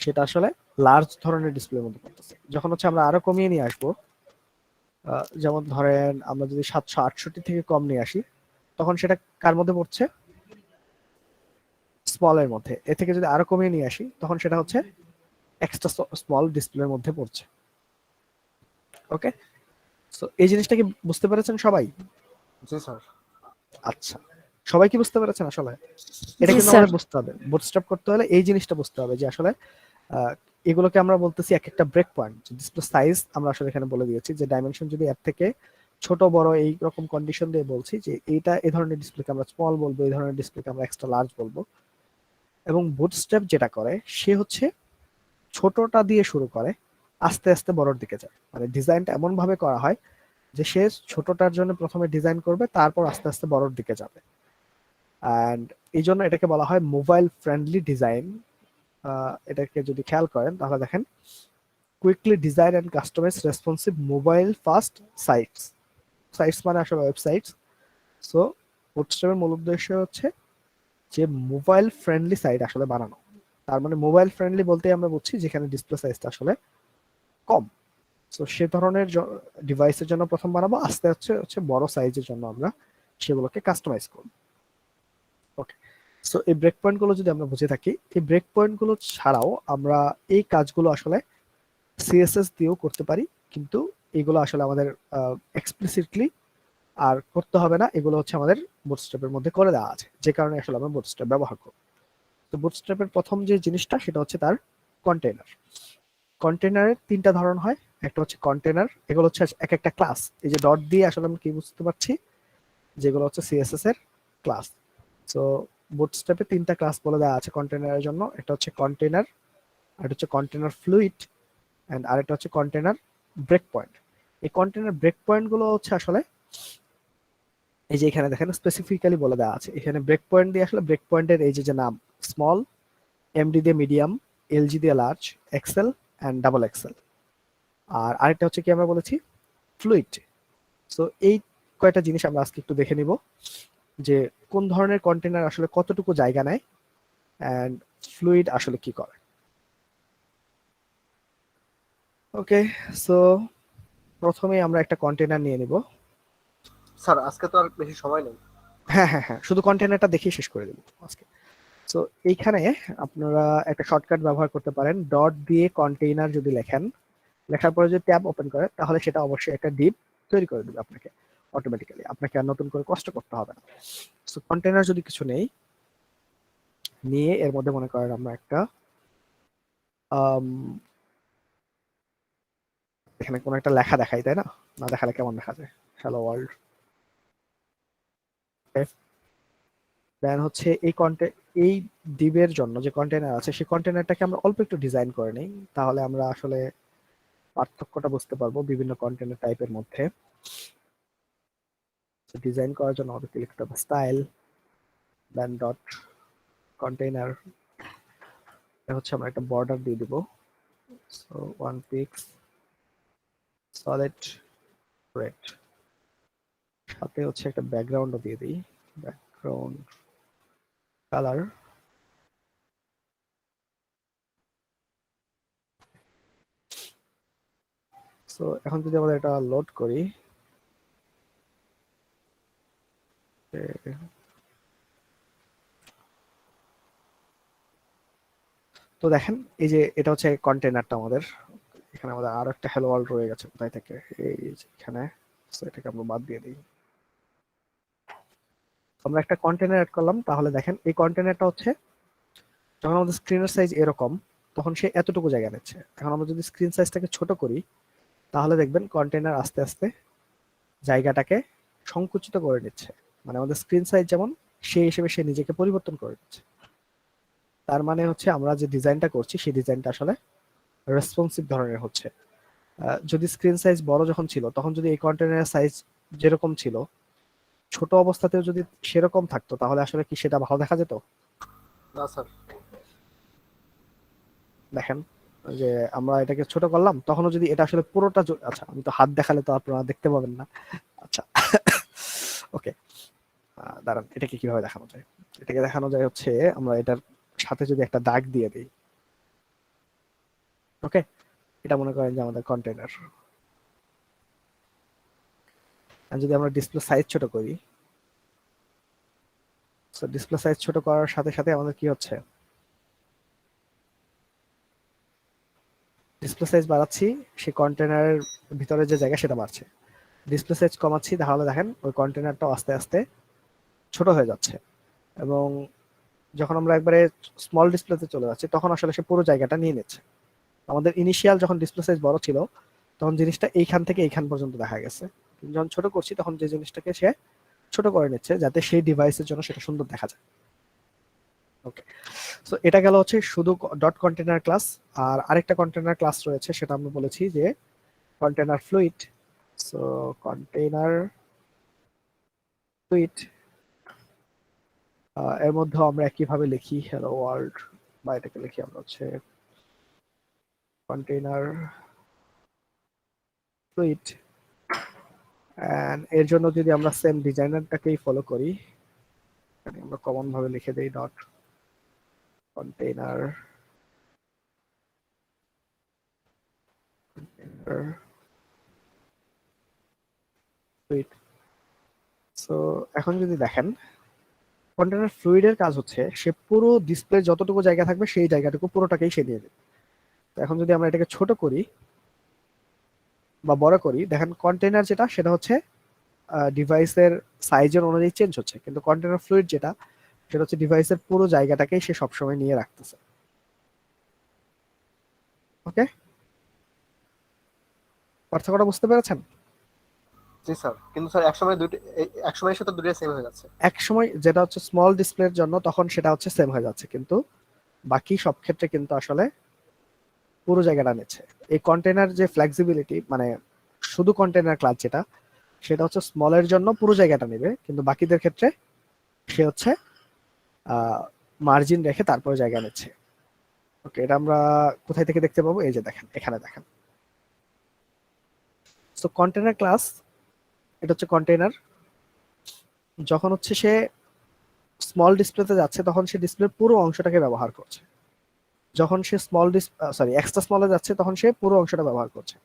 সেটা আসলে লার্জ ধরনের ডিসপ্লের মধ্যে পড়তেছে। যখন হচ্ছে আমরা আরো কমিয়ে নিয়ে আসবো, যেমন ধরেন আমরা যদি 768 থেকে কম নিয়ে আসি, তখন সেটা কার মধ্যে পড়ছে? স্মল এর মধ্যে। এ থেকে যদি আরো কমিয়ে নিয়ে আসি তখন সেটা হচ্ছে এক্সট্রা স্মল ডিসপ্লের মধ্যে পড়ছে। ওকে, সো এই জিনিসটা কি বুঝতে পেরেছেন সবাই? জি স্যার। আচ্ছা, সবাই কি বুঝতে পেরেছেন? আসলে এটা জি কিন্তু স্যার। আমাদের বুঝতে হবে, বুটস্ট্র্যাপ করতে হলে এই জিনিসটা বুঝতে হবে যে আসলে আহ, এগুলোকে আমরা বলতেছি এক একটা ব্রেক পয়েন্ট। ডিসপ্লে সাইজ আমরা আসলে এখানে বলে দিয়েছি যে ডাইমেনশন যদি এর থেকে ছোট বড় এই রকম কন্ডিশন দিয়ে বলছি যে এইটা এই ধরনের ডিসপ্লেকে আমরা স্মল বলবো, এই ধরনের ডিসপ্লেকে আমরা এক্সট্রা লার্জ বলবো। এবং বুটস্ট্র্যাপ যেটা করে সে হচ্ছে ছোটটা দিয়ে শুরু করে, আস্তে আস্তে বড়র দিকে যায়। মানে ডিজাইনটা এমন ভাবে করা হয় যে সে ছোটটার জন্য প্রথমে ডিজাইন করবে, তারপর আস্তে আস্তে বড়র দিকে যাবে। অ্যান্ড এই জন্য এটাকে বলা হয় মোবাইল ফ্রেন্ডলি ডিজাইন। এটাকে যদি খেয়াল করেন তাহলে দেখেন, quickly design and customise responsive mobile fast sites. Sites মানে আসলে ওয়েবসাইটস। সো বুটস্ট্র্যাপের মূল উদ্দেশ্য হচ্ছে যে মোবাইল ফ্রেন্ডলি সাইট আসলে বানানো। তার মানে মোবাইল ফ্রেন্ডলি বলতে আমরা বুঝছি যেখানে ডিসপ্লে সাইজটা আসলে কম। সো সে ধরনের ডিভাইসের জন্য প্রথম বানাবো, আস্তে হচ্ছে হচ্ছে বড় সাইজের জন্য আমরা সেগুলোকে কাস্টমাইজ করব। ওকে, সো এই ব্রেক পয়েন্ট গুলো যদি আমরা বুঝে থাকি, এই ব্রেক পয়েন্ট গুলো ছাড়াও আমরা এই কাজগুলো আসলে সিএসএস দিয়েও করতে পারি। কিন্তু এগুলো আসলে আমাদের এক্সপ্লিসিটলি আর করতে হবে না, এগুলো হচ্ছে আমাদের বুটস্ট্র্যাপের মধ্যে করে দেওয়া আছে, যে কারণে আসলে আমরা বুটস্ট্র্যাপ ব্যবহার করব। তো বুটস্ট্র্যাপের প্রথম যে জিনিসটা সেটা হচ্ছে তার কন্টেইনার। কন্টেইনারের তিনটা ধরন হয়। একটা হচ্ছে কন্টেইনার, এগুলো হচ্ছে এক একটা ক্লাস। এই যে ডট দিয়ে আসলে আমি কি বুঝতে পারছি, যেগুলো হচ্ছে সিএসএস এর ক্লাস। সো বুটস্ট্র্যাপে তিনটা ক্লাস বলে দেওয়া আছে কন্টেইনারের জন্য। একটা হচ্ছে কন্টেইনার, আর হচ্ছে কন্টেইনার ফ্লুইড, এন্ড আরেকটা হচ্ছে কন্টেইনার ব্রেক পয়েন্ট। এই কন্টেইনার ব্রেক পয়েন্ট গুলো হচ্ছে আসলে এই যে এখানে দেখেন স্পেসিফিক্যালি বলে দেওয়া আছে। এখানে ব্রেক পয়েন্ট দিয়ে আসলে ব্রেক পয়েন্টের এই যে নাম, স্মল, এমডি দিয়ে মিডিয়াম, এলজি দিয়ে large, XL and double XL. আর আরেকটা হচ্ছে কি আমরা বলেছি ফ্লুইড। সো এই কয়টা জিনিস আমরা আজকে একটু দেখে নিব যে কোন ধরনের কন্টেইনার আসলে কতটুকু জায়গা নেয় এন্ড ফ্লুইড আসলে কি করে। ওকে, সো প্রথমে আমরা একটা কন্টেইনার নিয়ে নিব। স্যার আজকে তো আর বেশি সময় নেই। হ্যাঁ হ্যাঁ হ্যাঁ, শুধু কন্টেইনারটা দেখেই শেষ করে দেবো আজকে। সো এইখানে আপনারা একটা শর্টকাট ব্যবহার করতে পারেন। ডট দিয়ে কন্টেইনার যদি লেখেন, লেখার পরে যদি ট্যাব ওপেন করে তাহলে সেটা অবশ্যই একটা ডিপ তৈরি করে দেবে আপনাকে অটোমেটিক্যালি। আপনাকে আর নতুন করে কষ্ট করতে হবে না। সো কন্টেইনার যদি কিছু নেই, নিয়ে এর মধ্যে মনে করেন আমরা একটা আম, এখানে কোনো একটা লেখা দেখাই, তাই না? না দেখালে কেমন দেখা যায়? Hello world. দেন হচ্ছে এই ডিবের জন্য যে কন্টেইনার আছে সেই কন্টেইনারটাকে আমরা অল্প একটু ডিজাইন করে নিই, তাহলে আমরা আসলে পার্থক্যটা বুঝতে পারবো বিভিন্ন কন্টেইনার টাইপের মধ্যে। ডিজাইন করার জন্য আমাদেরকে লিখতে হবে স্টাইল, দেন ডট কন্টেইনার। হচ্ছে আমরা একটা বর্ডার দিয়ে দিব। সো 1 পিক্স সলিড রেড, সাথে হচ্ছে একটা ব্যাকগ্রাউন্ডও দিয়ে দিই, ব্যাকগ্রাউন্ড কালার। সো এখন যদি আমরা এটা লোড করি, তো দেখেন এই যে এটা হচ্ছে কন্টেনারটা আমাদের, এখানে আমাদের আরো একটা হ্যালো ওয়ার্ল্ড রয়ে গেছে কোথায় থেকে, এই যে এখানে। So এটাকে আমরা বাদ দিয়ে দিই। আমরা একটা কন্টেনার অ্যাড করলাম, তাহলে দেখেন এই কন্টেনারটা হচ্ছে যখন আমাদের স্ক্রিনের সাইজ এরকম, তখন সে এতটুকু জায়গা নিচ্ছে। এখন আমরা যদি স্ক্রিন সাইজটাকে ছোট করি, তাহলে দেখবেন কন্টেনার আস্তে আস্তে জায়গাটাকে সংকুচিত করে নিচ্ছে। মানে আমাদের স্ক্রিন সাইজ যেমন, সেই হিসেবে সে নিজেকে পরিবর্তন করে নিচ্ছে। তার মানে হচ্ছে আমরা যে ডিজাইনটা করছি সেই ডিজাইনটা আসলে রেসপন্সিভ ধরনের হচ্ছে। যদি স্ক্রিন সাইজ বড় যখন ছিল, তখন যদি এই কন্টেনারের সাইজ যেরকম ছিল, ছোট অবস্থাতেও যদি সেরকম থাকতো, তাহলে আসলে কি সেটা ভালো দেখা যেত? না স্যার। দেখেন যে আমরা এটাকে ছোট করলাম, তখনও যদি এটা আসলে পুরোটা আচ্ছা, আমি তো হাত দেখালে তো আপনারা দেখতে পাবেন না। আচ্ছা ওকে, দাঁড়ান, এটাকে কিভাবে দেখানো যায়? এটাকে দেখানো যায় হচ্ছে আমরা এটার সাথে যদি একটা দাগ দিয়ে দিই। ওকে, এটা মনে করেন যে আমাদের কন্টেনার। আর যদি আমরা ডিসপ্লে সাইজ ছোট করি, তো ডিসপ্লে সাইজ ছোট করার সাথে সাথে আমাদের কি হচ্ছে, ডিসপ্লে সাইজ বাড়াচ্ছি, সেই কন্টেনারের ভিতরে যে জায়গা সেটা বাড়ছে। ডিসপ্লে সাইজ কমাচ্ছি, তাহলে দেখেন ওই কন্টেনারটাও আস্তে আস্তে ছোট হয়ে যাচ্ছে। এবং যখন আমরা একবারে স্মল ডিসপ্লেতে চলে যাচ্ছি, তখন আসলে সে পুরো জায়গাটা নিয়ে নিচ্ছে। আমাদের ইনিশিয়াল যখন ডিসপ্লে সাইজ বড় ছিল, তখন জিনিসটা এইখান থেকে এইখান পর্যন্ত দেখা গেছে। কিন্তু যখন ছোট করছি, তখন যে জিনিসটাকে সে ছোট করে নিচ্ছে, যাতে সেই ডিভাইসের জন্য সেটা সুন্দর দেখা যায়। ওকে, সো এটা গেল হচ্ছে শুধু ডট কন্টেনার ক্লাস। আর আরেকটা কন্টেনার ক্লাস রয়েছে, সেটা আমরা বলেছি যে container fluid. So container fluid, এর মধ্যে আমরা একইভাবে লিখি হ্যালো ওয়ার্ল্ড, বা এটাকে লিখি আমরা হচ্ছে কন্টেনার ফ্লুইড। এর জন্য যদি আমরা সেম ডিজাইনারটাকেই ফলো করি, আমরা কমন ভাবে লিখে দেই ডট কন্টেনার ফ্লুইড। সো এখন যদি দেখেন, কন্টেনার ফ্লুইডের কাজ হচ্ছে সে পুরো ডিসপ্লে যতটুকু জায়গা থাকবে সেই জায়গাটুকু পুরোটাকেই সে নিয়ে নেবে। তো এখন যদি আমরা এটাকে ছোট করি বা বড় করি, দেখেন কন্টেনার যেটা সেটা হচ্ছে ডিভাইসের সাইজের অনুযায়ী চেঞ্জ হচ্ছে, কিন্তু কন্টেনার ফ্লুইড যেটা, সেটা হচ্ছে ডিভাইসের পুরো জায়গাটাকেই সে সবসময় নিয়ে রাখতেছে। ওকে, পার্থক্যটা বুঝতে পেরেছেন? জি স্যার, কিন্তু স্যার একসময়ের সাথে দুটোই সেম হয়ে যাচ্ছে। এক সময় যেটা হচ্ছে স্মল ডিসপ্লের জন্য, তখন সেটা হচ্ছে সেম হয়ে যাচ্ছে, কিন্তু বাকি সব ক্ষেত্রে কিন্তু আসলে পুরো জায়গাটা নিচ্ছে। এই কন্টেনার যে ফ্লেক্সিবিলিটি, মানে শুধু কন্টেনার ক্লাস যেটা, সেটা হচ্ছে স্মলের জন্য পুরো জায়গাটা নেবে, কিন্তু বাকিদের ক্ষেত্রে সে হচ্ছে মার্জিন রেখে তারপরে জায়গা নিচ্ছে। ওকে, এটা আমরা কোথায় থেকে দেখতে পাবো? এই যে দেখেন, এখানে দেখেন। তো কন্টেনার ক্লাস, এটা হচ্ছে কন্টেনার। যখন হচ্ছে সে স্মল ডিসপ্লেতে যাচ্ছে, তখন সে ডিসপ্লের পুরো অংশটাকে ব্যবহার করছে। যখন সে এক্সট্রা স্মলে যাচ্ছে, তখন সে পুরো অংশটা ব্যবহার করছে।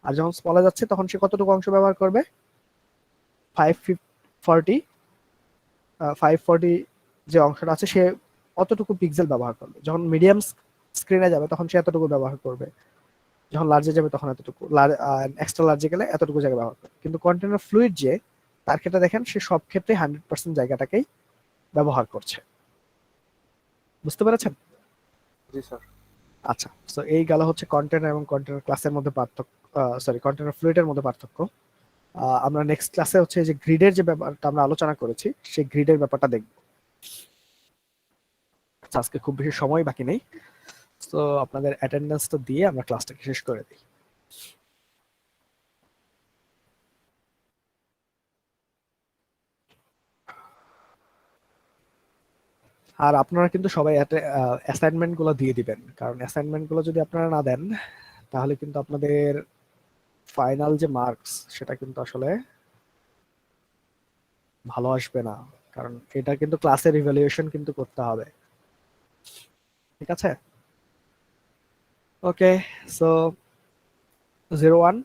আর যখন স্মলে যাচ্ছে, তখন সে কতটুকু অংশ ব্যবহার করবে? 540 540 যে অংশটা আছে, সে অতটুকু পিক্সেল ব্যবহার করবে। যখন মিডিয়াম স্ক্রিনে যাবে, তখন সে এতটুকু ব্যবহার করবে। যখন লার্জে যাবে, তখন এতটুকু। এক্সট্রা লার্জে গেলে এতটুকু জায়গা ব্যবহার করবে। কিন্তু কন্টেনার ফ্লুইড যে, তার ক্ষেত্রে দেখেন সে সব ক্ষেত্রে 100% জায়গাটাকেই ব্যবহার করছে। বুঝতে পেরেছেন? জি স্যার। আচ্ছা, তো এই গেল হচ্ছে কন্টেনার এবং কন্টেনার ক্লাসের মধ্যে পার্থক্য, কন্টেনার ফ্লুইডের মধ্যে পার্থক্য। আমরা নেক্সট ক্লাসে হচ্ছে যে গ্রিডের যে ব্যাপারটা আমরা আলোচনা করেছি, সেই গ্রিডের ব্যাপারটা দেখব। আজকে খুব বেশি সময় বাকি নেই, তো আপনাদের অ্যাটেন্ডেন্সটা দিয়ে আমরা ক্লাসটাকে শেষ করে দিই। আর আপনারা কিন্তু সবাই অ্যাসাইনমেন্ট গুলো দিয়ে দিবেন, কারণ অ্যাসাইনমেন্ট গুলো যদি আপনারা না দেন, তাহলে কিন্তু আপনাদের ফাইনাল যে মার্কস, সেটা কিন্তু আসলে ভালো আসবে না। কারণ এটা কিন্তু ক্লাসের ইভ্যালুয়েশন কিন্তু করতে হবে। ঠিক আছে? ওকে, সো 01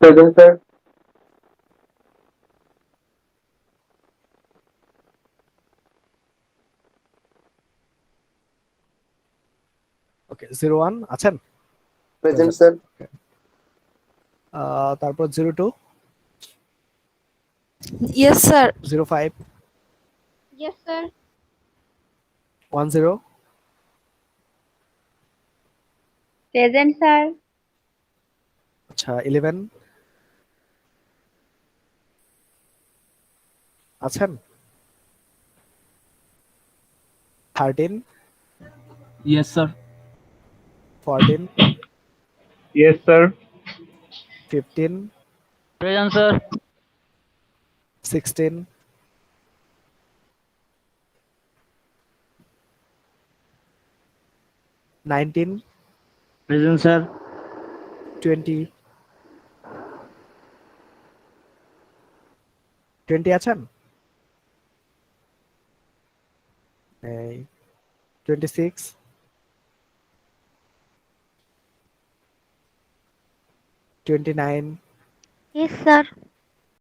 প্রেজেন্ট স্যার। ওকে, 01 আছেন? Present sir. তারপর 02, yes sir. 05, Yes, sir. 10, Present, sir. আচ্ছা 11 আছেন? 13, Yes, sir. 14, yes sir. 15, Present, sir. 16, 19, Present, sir. 20, 20 আছেন? এই 26, 29, Yes, sir.